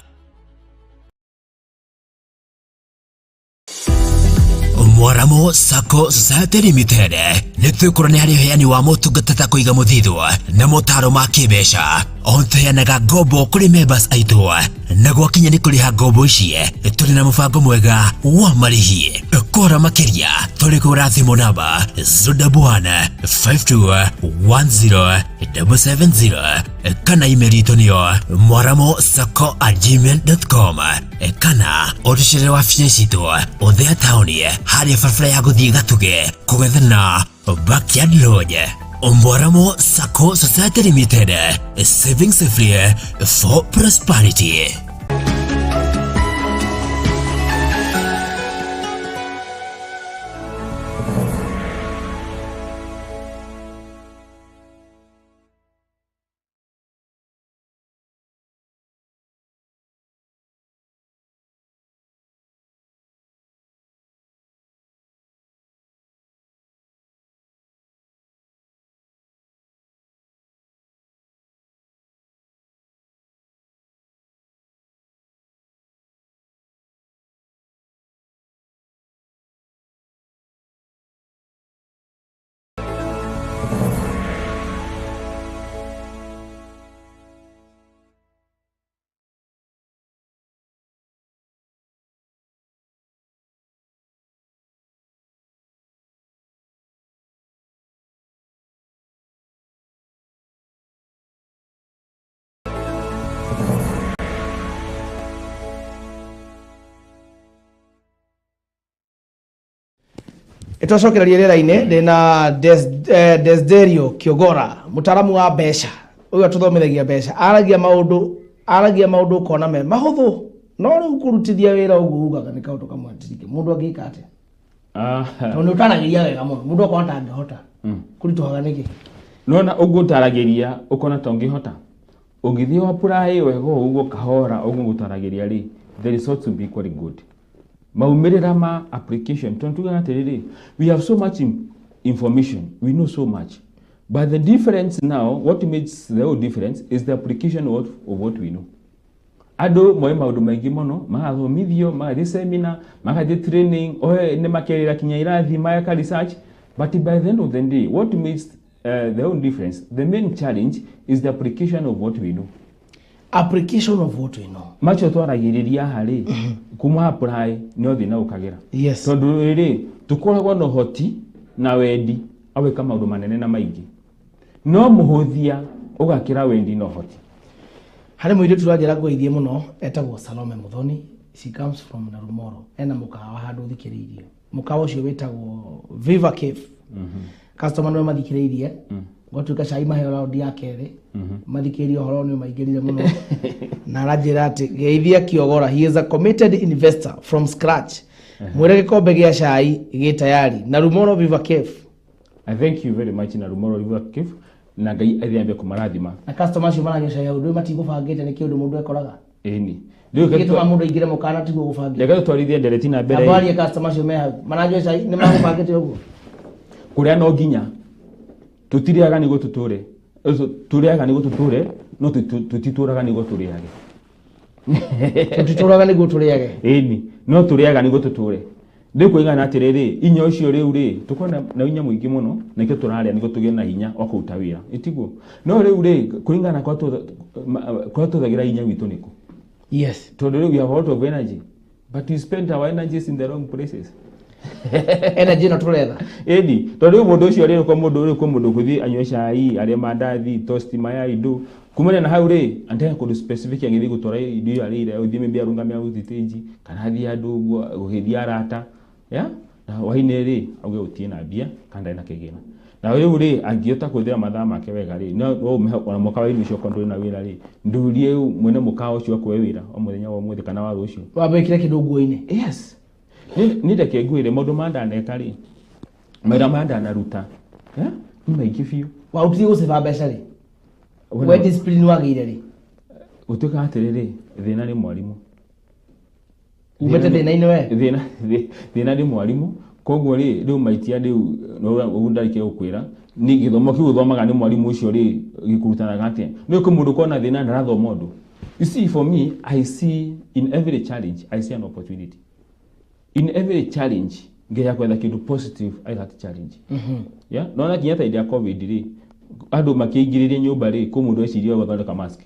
Mwaramo Sacco Society Limited nitwikora ni hari heani wa motungata kuiga muthithwa na motaro ma kibesha onteanaga ngombo kuri members aitu na gwakinya ni kuriha ngombo ici turi na mubango mwega wa marihi kora makiria turi kura thimu namba 051521070 kana email itu niyo mwaramo@gmail.com kana oruchere wa fiesitu othea tauni hari farfara ya guthie gatuge kugethana backyard lodge. Mwaramo Sacco Society Limited, saving safely for prosperity. Itwacokereria rĩera-inĩ ndĩna Desderio Kiogora mutaramu wa mbeca uyu atuthomithagia mbeca aragia maundu ukona me mahuthu no rĩu kurutithia wĩra ũguo ugaga nĩ kaũndũ kamwe atirike mundu angĩka atĩa tondũ ũtaragiria wega mũno mundu akona tangĩhota kurituhaga nĩkĩ nona ũguo ũtaragĩria ũkona tangĩhota ũngĩthie wa apply wega ũguo kahora ũguo ũtaragĩria rĩ the results will be quite good. maumirira ma application tontuga atiriri we have so much information, we know so much, but the difference now, what makes the whole difference is the application of what we know. Ado moe maundu maingi muno magathomithio magathi seminar magathi training ne makerera kinya irathi magaka research, but by the end of the day what makes the whole difference, the main challenge is the application of what we know. Application of what we know. Macho twaragiriria hari kuma apply no thina ukagira. Yes. Tondu riri tukoragwo no hoti na wendi aweka maundu manene na maingi, no muhuthia ugakira wendi no hoti. Hari mwiri turajira gweithie muno etagwo Salome Muthoni. She comes from Narumoro. Ena mukawa handu thikiriirio. Mukawa ucio wetagwo Viva Cave. Customer no mathikiriirie. Gwatuika cai maheo raundi ya keri. Mathikiriirie horo ni maingirire muno. Na arajira ati geithia Kiogora, he is a committed investor from scratch. Mwire gikombe gia cai gi tayari. Narumoro Viva Cave. I thank you very much Narumoro Viva Cave. Na ngai athiambe kumarathima na customers maragia cai undu matigubangite ni kiundu mundu ekoraga eni ndio kitu mundu ingire mukana tigo gubangira ndega twarithia ndereti na mbere abari customers me hau maragia cai ni magubangite uguo kuria no ginya tutiriaga nigo tuture turiaga nigo tuture no tutituraga nigo turiage tutituraga nigo turiage eni no turiaga nigo tuture ndikuigana atiriri inya ucio riu ri tukona na inya muingi muno nikio turaria nigo tugie na hinya okuta wira itiguo no riu ri kuringana kwa tuthagira inya witu niko. Yes, tondu riu we have a lot of energy but we spend our energies in the wrong places. Energy no turetha edi tondu mundu ucio ri ko mundu kuthi anywe cai aria mandathi toast maya indo kumene na hau ri ante ko specific yangithi gutora indo ari ire uthi me biarunga me uthiteji kana thi andu guhithia arata ya na waine ri auge utie na bia kanda ina kigina na riu ri angiota kuthira mathaa make wega ri no me ona mukawa ini cio kondu na wira ri ndurie mwene mukawa ucio kwe wira o muthenya wa muthi kana wa rucio wabekire kindu nguo-ini. Yes, ni ndeke nguire maundu mandaneka ri maira mandanaruta ya ni maingi biu Wauti guciba mbeca ri we discipline wagire ri utuka atiriri thina ni mwarimu umete thina ine we thina ni mwarimu koguo ri riu maitia riu no undarike gukwira ni githomo kiu thomaga ni mwarimu ucio ri gikurutanaga atia ni ko mundu kona thina ndarathoma undu. You see, for me, I see in every challenge I see an opportunity. In every challenge ngeya kwenda kindu positive I that challenge. Yeah, nona kinyata ide ya covid ri andu makiingiririe nyumba ri ko mundu eciria guthondeka mask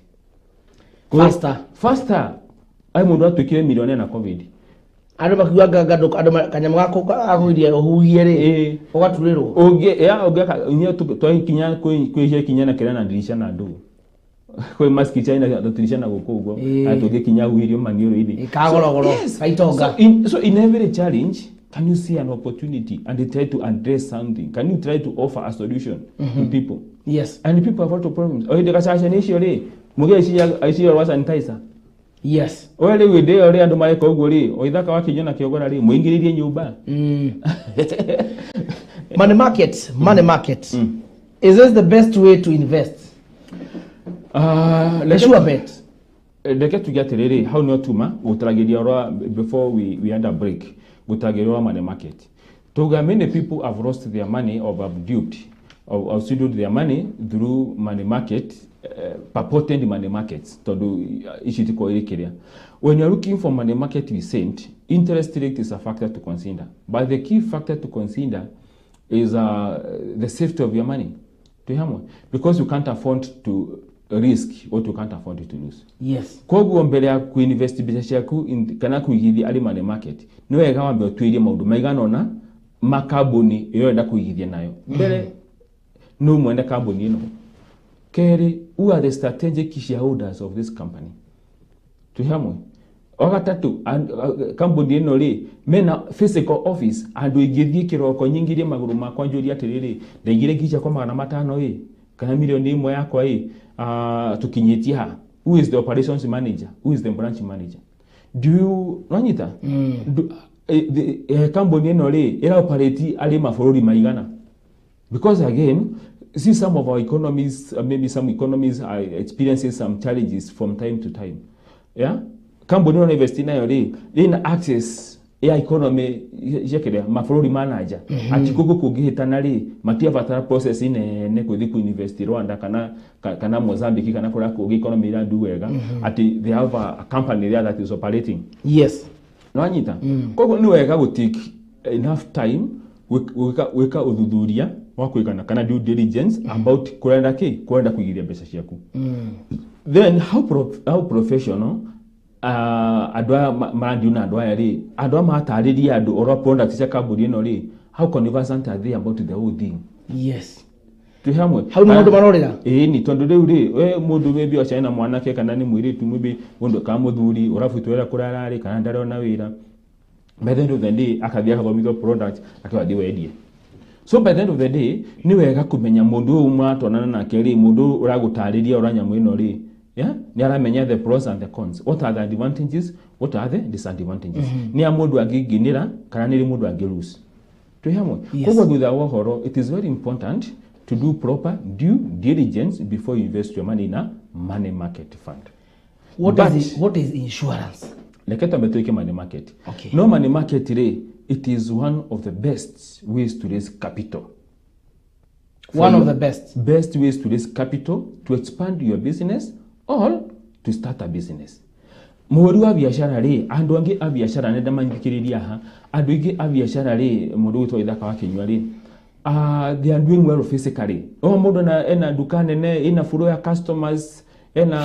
faster ai mundu atwikire milioni na covid andu makiuga ngando andu kanyamu gako aguirie uhugie ri ugaturirwo unge ya unge twakinya kwicia kinya na kera na dirisha na ndu kwe mask China dirisha na gukugo atuge kinya huirio manioro ide ikagorogoro kaitonga. So in every challenge can you see an opportunity and they try to address something? Can you try to offer a solution to people? Yes, and the people have a lot of problems. Oh, the kasasha ni shore muge isi wa sanitizer. Yes, Ole we dey ore andu mai ko gori o ithaka wa kijona kiogora ri muingiririe nyumba. Money market. Is this the best way to invest? Let's do a bet. Leke tugiatiriri how not tuma utaragiria ora before we end a break gutagiria money market. Toga many people have lost their money or have duped or swindled their money through money market, purported money markets. Todo ishitiko irikiria. When you're looking for money market recent, interest rate is a factor to consider. But the key factor to consider is the safety of your money. Because you can't afford to risk what you can't afford to lose. Yes. Koguo mbele ya kuinvest biashara yaku kana kuigithia ali money market. Ni wega wambe utwirie maundu maigana ona makambuni iyo enda kuigithia nayo. Mbele no mwende kambuni ino. Keri, who are the strategic shareholders of this company? Tuhamwe. Ogatatu kambuni ino ri mena physical office andu igithie kiroko nyingirie maguru makwa njuri atiriri ndaigire gicha kwa magana matano kana milioni imwe yakwa tukinyetie ha. Who is the operations manager? Who is the branch manager? Do you nanyita? Company ino ri ira operate ali mafururi maigana. Because again, see some of our economies, maybe some economies are experiencing some challenges from time to time. Yeah? Company ino invest in ri in access ya economy jekere mafururi manager ati kugu kugihitana ri matiabatara process ne kuthi ku invest Rwanda kana Mozambique kana kura ku economy ira ndu wega ati they have a company there that is operating. Yes. No anyita kogo ni wega gutake enough time weka uthuthuria wa kuigana kana due diligence about kurenda kuigiria mbeca ciaku. Then how professional adwa marandiuna adwa yari adwa matariria andu oro products cia kambuni ino ri how conversant are they about the whole thing. Yes. Tuhamwe how no mundu marorira ni tondu riu ri we mundu maybe ocaina mwanake kana ni mwiritu maybe mundu ka muthuri urafutwera kurara ri kana ndarona wira by the end of the day akathia kathomithio product akiwathi wendie. So by the end of the day ni wega kumenya mundu umwe atonana nake ri mundu uragutariria uranyamu ino ri yeah, ni aramenya the pros and the cons. What are the advantages? What are the disadvantages? Ni amundu agiginira kana ni mundu agilose. Tuhamwe kwa thutha wa horo, it is very important to do proper due diligence before you invest your money in a money market fund. What is insurance? Leketa metoike money market. Okay. No money market it is one of the best ways to raise capital. One of the best ways to raise capital to expand your business or to start a business. Muhuri wa biashara ri andu angi a biashara nenda manyikiriria ha andu ingi a biashara ri mundu witwa ithaka wa kinywa ri they are doing well physically. Mundu na ena duka nene ina flow ya customers ena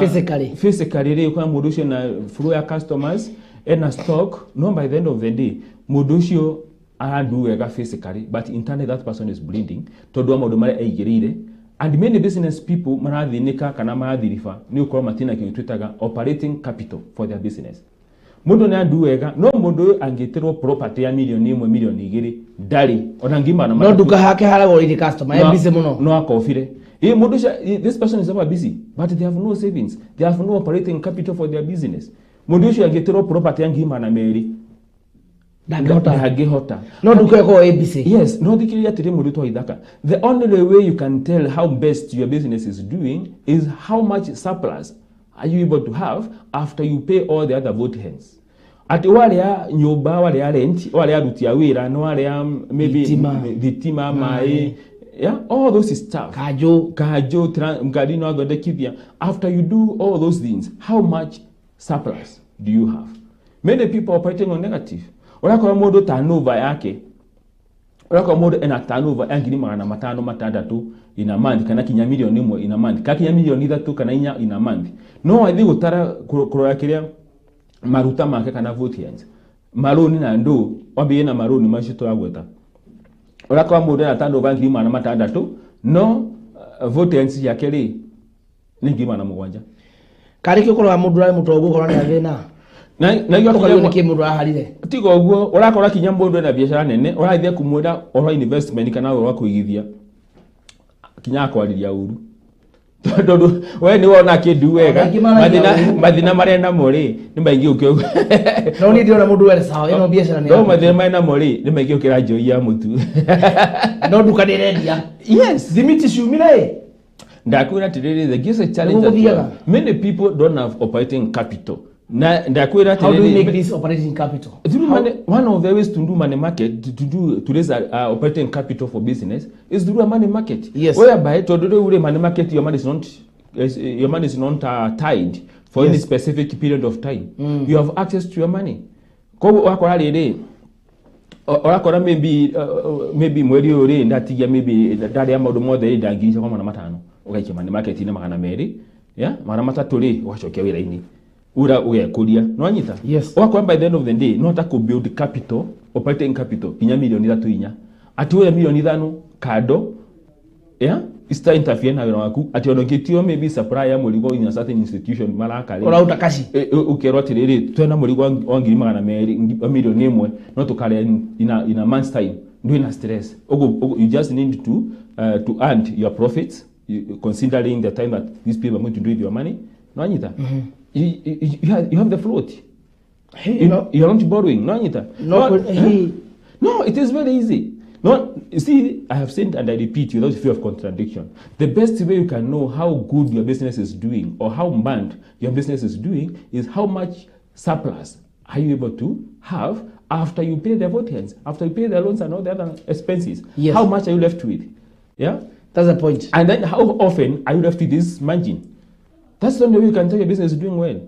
physically ri kwa mundu cio na flow ya customers ena stock. No, by the end of the day mundu cio do wega physically but internally that person is bleeding tondu mundu mari aigirire. And many business people marathinika kana marathirifa ni ukoro matina kiutwitaga operating capital for their business. Mundu ni andu wega no mundu angitirwo property ya milioni 1 milioni 2 ndari ona ngima na no duka hake harago iri customer ya busy muno no akofire mundu this person is ever busy but they have no savings, they have no operating capital for their business. Mundu ucio angitirwo property ya ngima na meri Hota. No duka yako ABC. Yes, no dikiria tiri mundu twa ithaka. The only way you can tell how best your business is doing is how much surplus are you able to have after you pay all the other vote hands. Ati wale ya nyumba, wale ya rent, wale ya ruti ya wira, no wale ya maybe vitima mai, yeah, all those stuff. Kajo, mkadino agodekithia. After you do all those things, how much surplus do you have? Many people are operating on negative. Urako modo turnover yake. Urako modo ena turnover yangi magana matano matandatu ina month kana kinya milioni 1 ina month. Ka kinya milioni 3 kana inya ina month. No athi gutara kurora kiria maruta make kana vote yangi. Maroni na ndo wabiye na maroni mashito agweta. Urako modo ena turnover yangi magana matandatu no vote yangi yake ri ni ngima mugwanja. Kari kikoro mundu ari mutogo korana ya thina. Na yo ko ni kimundu aharire tigo guo urakora kinya mundu na biashara nene uraithia kumwira oro investment kana oro kuigithia kinya akwariria uru tondu we ni wona kindu wega mathina marenda muri ni maingi ukio no ni ndio na mundu wele sawa ino biashara ni no mathina marenda muri ni maingi ukira njoi ya mutu no duka nirendia yes thimiti ciumire ndakwira tiriri the gives a challenge that many people don't have operating capital. How do we make this operating capital? One of the ways to do money market to raise operating capital for business is through a money market. Yes. Whereby to do a money market, your money is not tied for any specific period of time. You have access to your money. Maybe mweri ore ndatigia maybe ndari ya maundu mothe ndangirisha kwa mwana matano ugaikia money market ina magana meri ya mara matatu ri wacokia wira-ini ura uyekuria no anyita. Yes. Wakwa by the end of the day no ta build capital, operating capital kinya milioni 3 inya ati uya milioni 5 kado yeah ista interfere na wira waku ati onokitio maybe supply ya murigo in a certain institution maraka ri ora utakashi ukero tiriri twena murigo wa ngiri magana meri milioni 1 no tukale in a month's time ndo ina stress you just need to earn your profits considering the time that these people are going to do with your money no anyita. You have the float. Hey, you're not borrowing. No, Anita. No, it is very easy. No, you see, I have said and I repeat without fear of contradiction. The best way you can know how good your business is doing or how bad your business is doing is how much surplus are you able to have after you pay the votians, after you pay the loans and all the other expenses. Yes. How much are you left with? Yeah? That's the point. And then how often are you left with this margin? That's the only way you can tell your business is doing well.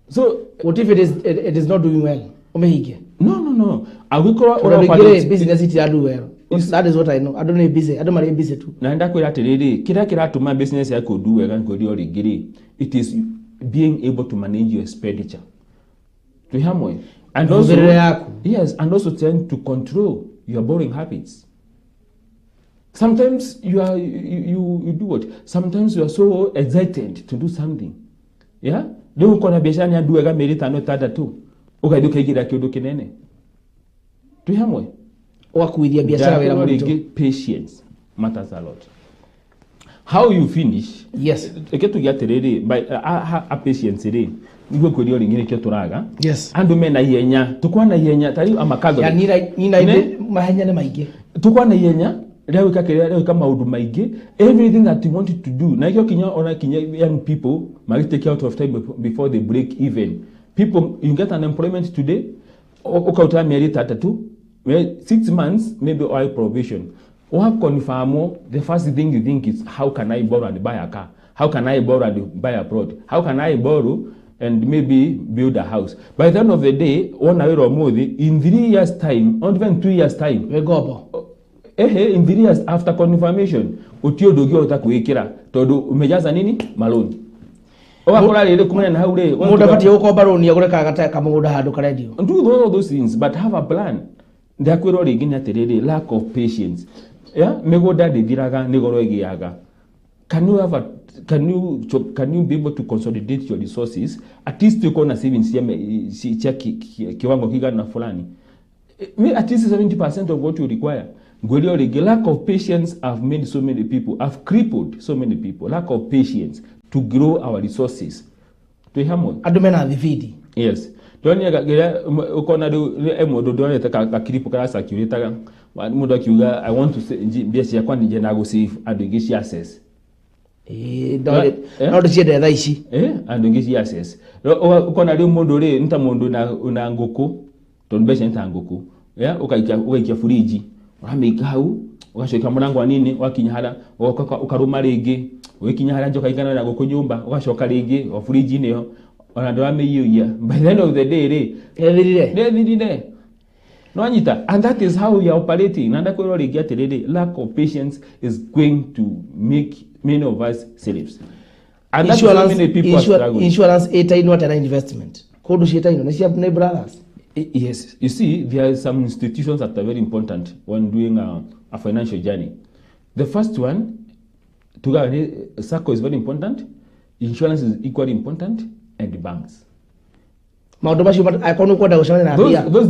So what if it is not doing well? No. Are we business it do well? That is what I know. I don't know busy. I don't know busy too. Nanda kwira terere kira to my business ya could do well and could do it is being able to manage your expenditure. To hamwe. And also yes, and also tend to control your borrowing habits. Sometimes you do what? Sometimes you are so excited to do something. Yeah? Leo uko na biashara ya duega merita no tada tu. Ukaiduka igira kiodo kinene. Tu hamwe. Wakuithia biashara wera mtu. Patience matters a lot. How you finish? Yes. Eketu ya terere by a patience re. Nigwe kweli ori ngine kyo turaga. Yes. Andu mena yenya. Tukwa na yenya tari amakado. Ya nina mahenya ne maige. Tukwa na yenya. Leo kama maundu maige. Everything that you wanted to do. Na hiyo kinya young people might take out of time before they break even. People, you get unemployment today. Ukauta mieri 32. 6 months, maybe oil provision. Or confirm the first thing you think is how can I borrow and buy a car? How can I borrow and buy a product? How can I borrow and maybe build a house? By the end of the day, in 3 years' time, not even 2 years' time, we go in 3 years after confirmation, utiodogia utakuikira todo umejaza nini maloni. Oakora lele kumana na haure. Mudapati uko baroni ya kule kagata kama muda hadu kaledio. Do all those things, but have a plan. Ndakwiro rigini aterere lack of patience. Yeah, megoda de diraga negoro egiaga. Can you be able to consolidate your resources? At least you can savings si kiwango kiga na fulani. At least 70% of what you require. Lack of patience have made so many people, have crippled so many people. Lack of patience to grow our resources. To hamon. Adumena vividi. Yes. Don't you get ukona do emodo do ne taka kiripo kala security mudo kiuga I want to say biasi ya kwani je na go save and get access. No do chede da ishi. And get access. Ukona do mondo re nta mondo na ngoko to mbesha nta ngoko. Yeah, ukaikia furiji. Uramikau ukashoka murango nini wakinyara ukaruma rege ukinyara njoka igana na ngoko nyumba ukashoka rege wa furiji neho. By the end of the day, and that is how we are operating. Lack of patience is going to make many of us slaves. And that's why many people are struggling. Insurance is not an investment. Yes, you see, there are some institutions that are very important when doing a financial journey. The first one, SACCO is very important. Insurance is equally important. And the banks. Those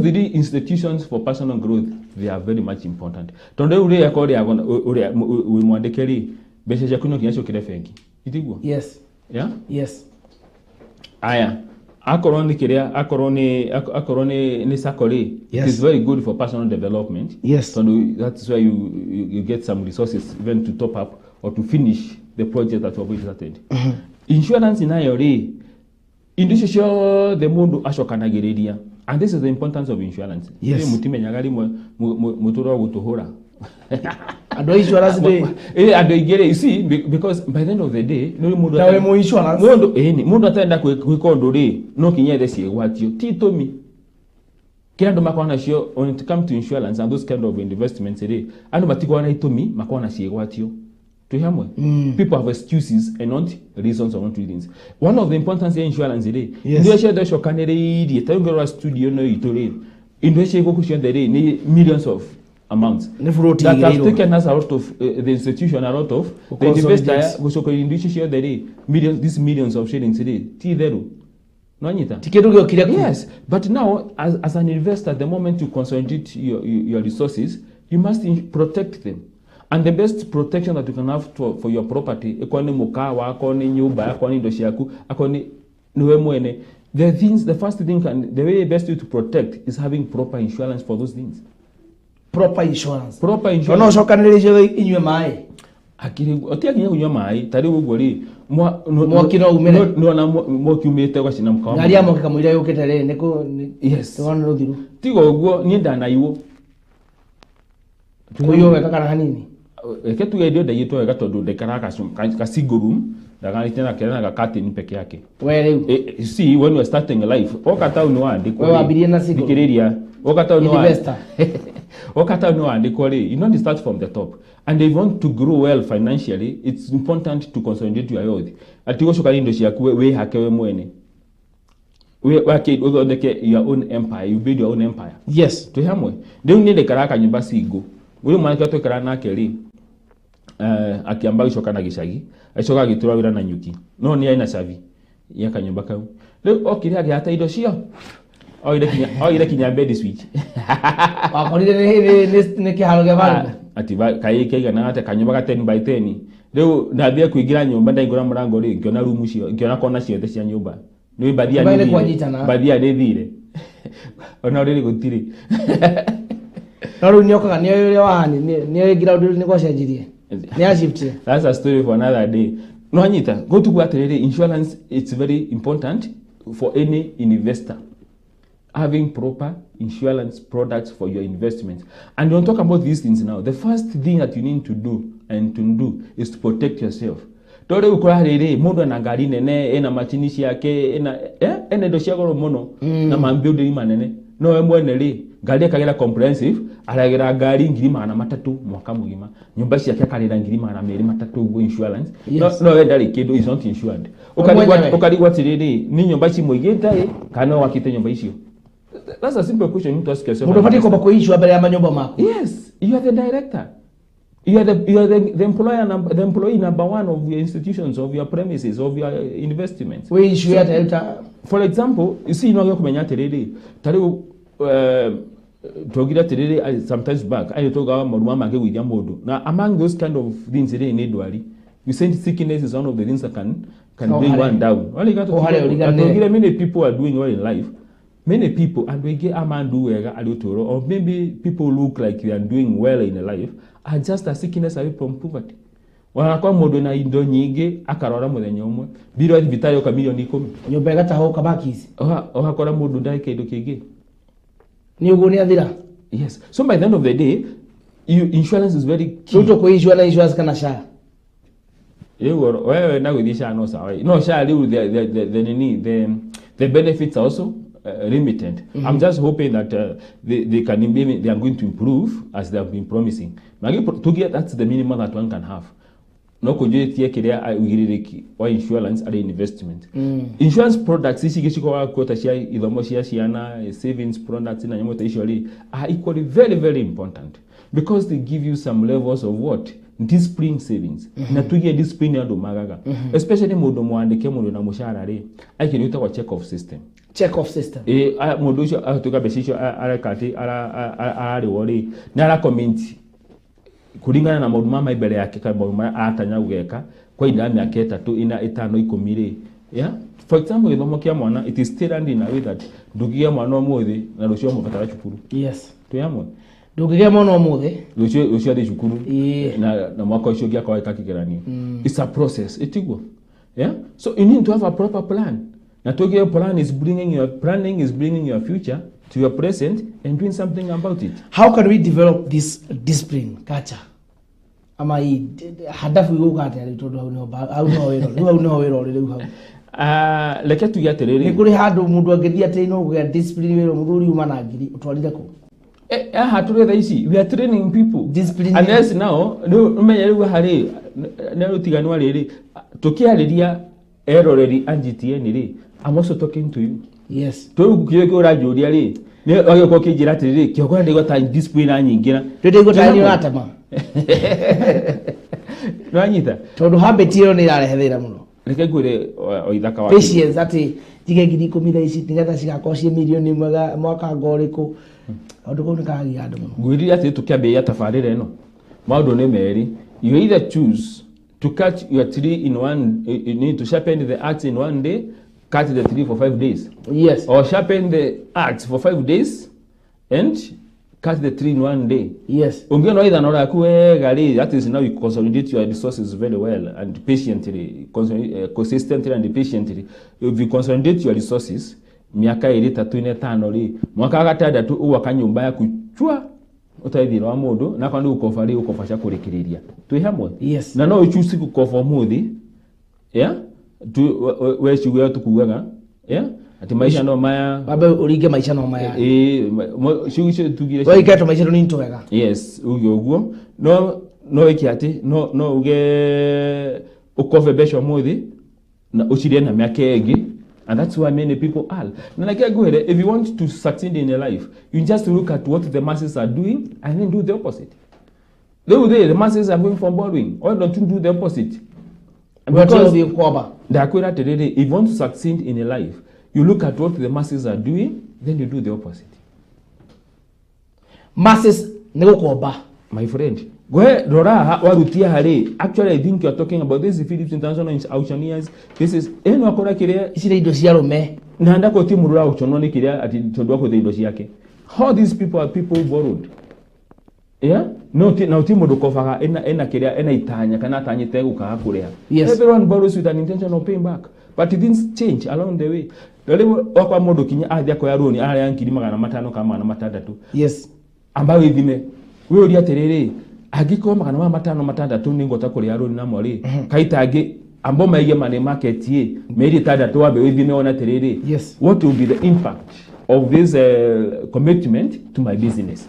three institutions for personal growth, they are very much important. Yes. Yeah? Yes. Aya. Akoroni it is very good for personal development. Yes. So that's why you get some resources even to top up or to finish the project that we started. Insurance in IRA. In this show, the mundo ashokanageredia, and this is the importance of insurance. Yes. You see, because by the end of the day, no insurance. Mundo atenda kuikondore no kinyere si watio. Tito mi. Kendo makwana show when it comes to insurance and those kind of investments today. Ando matikwana itomi makwana si watio. People have excuses and not reasons or not reasons. One of the importance of insurance today. Yes. Millions of amounts that have taken us out of the institution, a lot of the investor millions of shillings today. Yes, but now as an investor, the moment you consolidate your resources, you must protect them. And the best protection that you can have for your property, the first thing, the way best way to protect is having proper insurance for those things. Proper insurance. Proper insurance. mwaki no umere no mwaki umete kwa cina mkawa ngari amoke kamwira yukete re neko yes twana ruthiru tigo guo ni ndanaiwo kuyo weka kana hanini eke tuge ndio ndagitwo wega tondu ndekara ka single room ndagani tena kena ka curtain peke yake we riu see when you are starting a life okata unu andiko we wabirie na single dikiriria okata unu investor okata unu andiko ri you don't start from the top and if you want to grow well financially it's important to consolidate your wealth atigo shoka indo ciaku we hake we mwene we uthondeke your own empire you build your own empire yes tu hamwe ndio ni ndekara ka nyumba single uri mwana kwa twekara nake ri akiamba gicoka na gicagi acoka gitura wira na nyuki no ni aina savi ya kanyumba kau riu okire agiata indo cio oire kinya bed switch wakorire ni kiharo gya bana ati kai kaigana ate kanyumba ka 10 by 10 riu ndambia kuingira nyumba ndaingura murango ri ngiona room cio ngiona kona ciothe cia nyumba ni badia ni thire ona uri gutiri Naru nyoka ni yule wahani ni ngira ndio niko cenjirie ni ashiftie that's a story for another day no anyita go to what insurance it's very important for any investor having proper insurance products for your investments and don't talk about these things now the first thing that you need to do is to protect yourself tore ukora riri mundu na ngari nene ena machini ciake ena ndo ciagoro muno na mambuilding manene no we mwene ri ngari akagera comprehensive aragira ngari 300 mwaka mugima nyumba ciake akarira 200 go insurance no we ndari kindu is not insured ukarigwa tiriri ni nyumba ci muigite kana wakite nyumba icio that's a simple question you need to ask yourself mundu fati ko issue mbere ya manyumba mako yes you are the director you are the employee number one of your institutions, of your premises, of your investments. We issue so, at for example, you see, you know, kumenya terere tari togira terere sometimes back I talk about moduma make with yamodo. Now among those kind of things today in Edwari, you say sickness is one of the things that can bring one down. Only got to many people are doing well in life. Many people and we get amandu wega alutoro or maybe people look like they are doing well in life are just a sickness away from poverty. Wanakwa modo na indo nyingi akarora muthenya umwe biro vitali ka milioni 10 nyumba gataho kabakisi ohakora modo ndai kindu kingi ni uguni athira yes so by the end of the day insurance is very key to ko insurance kana sha yego wewe na gudisha no sawa no sha liu the benefits also limited. I'm just hoping that they are going to improve as they have been promising. To get that's the minimum that one can have. No kujetia kiria ugiririki or insurance or investment. Insurance products isi gishiko quota cia ithomo cia ciana savings products na nyamota usually are equally very very important because they give you some levels of what discipline savings na tugie discipline ando magaga especially modo mwandike modo na mushara ri akiruta kwa check off system modo ucio atuka besisho ara kati ara wori na ara comment kulingana na modo mama ibere yake kama modo atanya ugeka kwa ina miaka 3 ina 5 10 ri yeah for example ithomo kia mwana it is still in a way that ndugia mwana omuthi na rucio mubatara cukuru yes tuyamwe ndugige mwana omuthi rucio ari cukuru na mwaka ucio gia kwa kigeranio it's a process etigwo yeah so you need to have a proper plan na toge plan is bringing your future to your present and doing something about it. How can we develop this discipline culture ama hadafu igukate ari tondu au no wero riu hau leke tu yaterere ni kuri handu mundu angithia ati no kugia discipline wero muthuri uma na ngiri utwarire ku haturi tha ici we are training people discipline and yes now no menye riu hari na rutiganu riri tukiariria eroreri anjitieni ri I'm also talking to you. Yes. To kiyeko rajuria ri ni ogeko kijira tiriri kiyoko ndigo ta discipline anyingira ndigo ta ni ratama ranyita tondu habit iyo ni irarehethera muno reke ngure oithaka wa patience ati tige ngiri 10 ici nigetha cigakocie milioni mwaka ngoriku ondu ko nikagia andu muno ngwiri ati tukiambia tafarire no maundu ni meri you either choose to catch your tree in one you need to sharpen the axe in one day cut the tree for 5 days yes or sharpen the axe for 5 days and cut the tree in one day. Yes. Ungiona either na raku wega that is now you consolidate your resources very well and patiently, consistently and patiently. If you consolidate your resources, miaka 3-5 ri mwaka gatandatu uwaka nyumba yaku chua utaithira wa mundu na kandi ukofa ri ukofa kurikiria twi hamwe. Yes. Na no uchusi kukofa muthi tu weciuga tukugaga ati maisha no maya baba uringe maisha no maya ciugicio tugire wai gato maisha no ninto wega. Yes uguo no iki ati no uge ukofe besho muthi na ucirie na miaka egi. And that's why many people are. Now, like I go ahead, if you want to succeed in your life, you just look at what the masses are doing and then do the opposite. The masses are going for borrowing. Why don't you do the opposite? Because if you want to succeed in your life, you look at what the masses are doing, then you do the opposite. Masses never koba. My friend, go ahead, Rora, warutia hare. Actually, I think you're talking about this Philips International Auctioneers. This is eno akora kire isire idosia rome. Na ndako timu Rora auctiononi kire ati tondwa ko idosi yake. How these people are people borrowed? Yeah? No timu dokofaga ena kire ena itanya kana atanyite gukaga kurea. Yes. Everyone borrows with an intention of paying back, but it didn't change along the way. Leo wakwa modo kinya athia ko ya roni ara yankiri 500 kama 600. Yes. Ambayo ithime we uri atiriri agiko 500 ningota kuri aroni na mori kaitangi ambo maige mane market ye meri 6 wabe ithime ona tiriri. Yes. What will be the impact of this commitment to my business?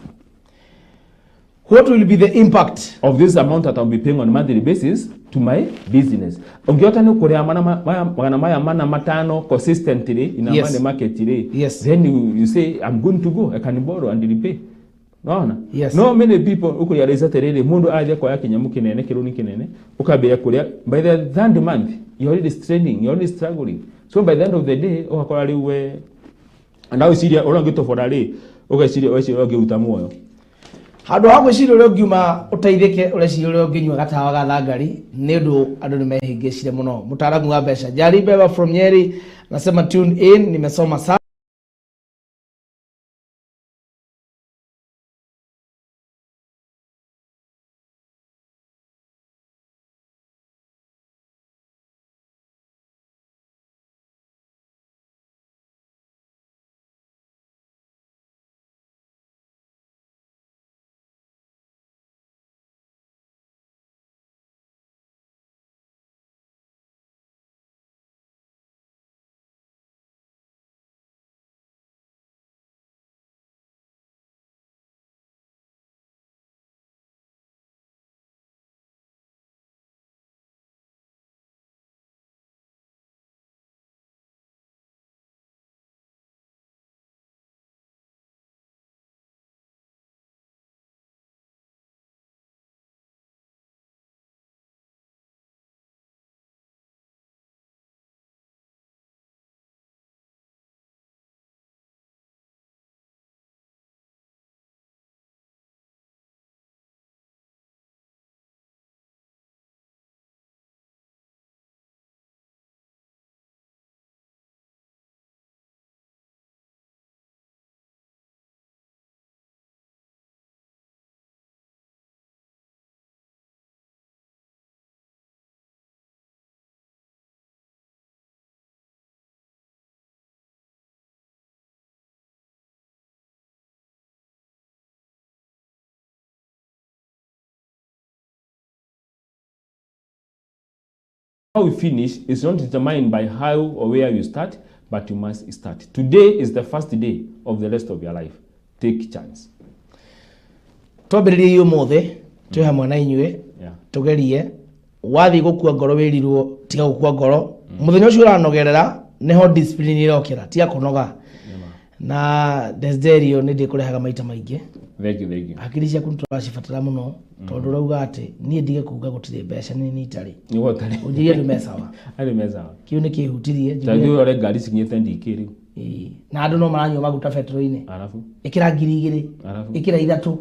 What will be the impact of this amount that I'll be paying on a monthly basis to my business? Ungiota ni kurea mana matano consistently in a money market today. Yes. Then you say I'm going to go, I can borrow and repay. No. Yes. No many people ukurealiza terere mundu aje kwa yake nyamu kinene kiruni kinene ukabia kuria by the third month you're already straining, you're already struggling. So by the end of the day ukakora liwe and now siria orangito forale ukasiria oge utamuoyo. Handu ha gwiciria uria ngiuma uteithike ureciria uria nginywa gatawa ga thangari ni undu andu ni mehingicire muno. Mutaalamu wa besha Jari Beba from Nyeri nasema tune in, nimesoma sana. How we finish is not determined by how or where you start, but you must start. Today is the first day of the rest of your life. Take chance. Twambiririe yu mothe twi hamwe na inyue tugerie wathi gukua ngoro wirirwo tiga gukua ngoro muthenya ucio uranogerera neho discipline irokira tia kunoga na desderio ni ndikurehaga maita maingi. Thank you. Hakiri ciaku turacibatara muno tondu rauga ati nie ndige kuga gutire mbeca ni nitari ni gotari ujirie ni mesawa ari mesawa kiu ni kihutirie tadi ore ngari cinyete ndikiri na andu no maranywa maguta petrol-ini arafu ikira 2,000 ikira 3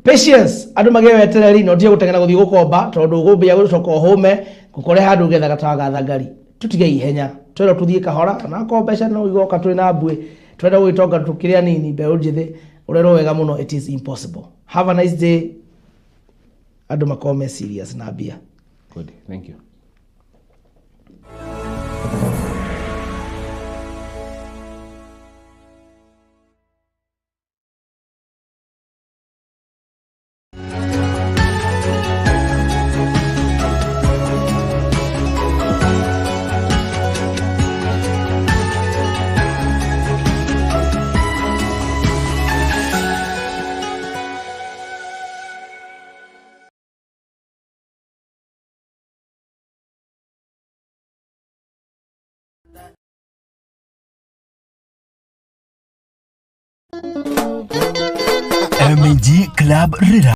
patience andu magewetereri no tie gutengena guthii gukomba tondu gumbia gucoka home gukore handu getha gatawa ga thangari tutige ihenya twero tuthie kahora na ko mbeca no igoka turi na mbui twenda gwitonga tukiria nini mbeu njithi urero wega muno it is impossible. Have a nice day. Andu makome serious na bia. Good, thank you. MG Club Rira.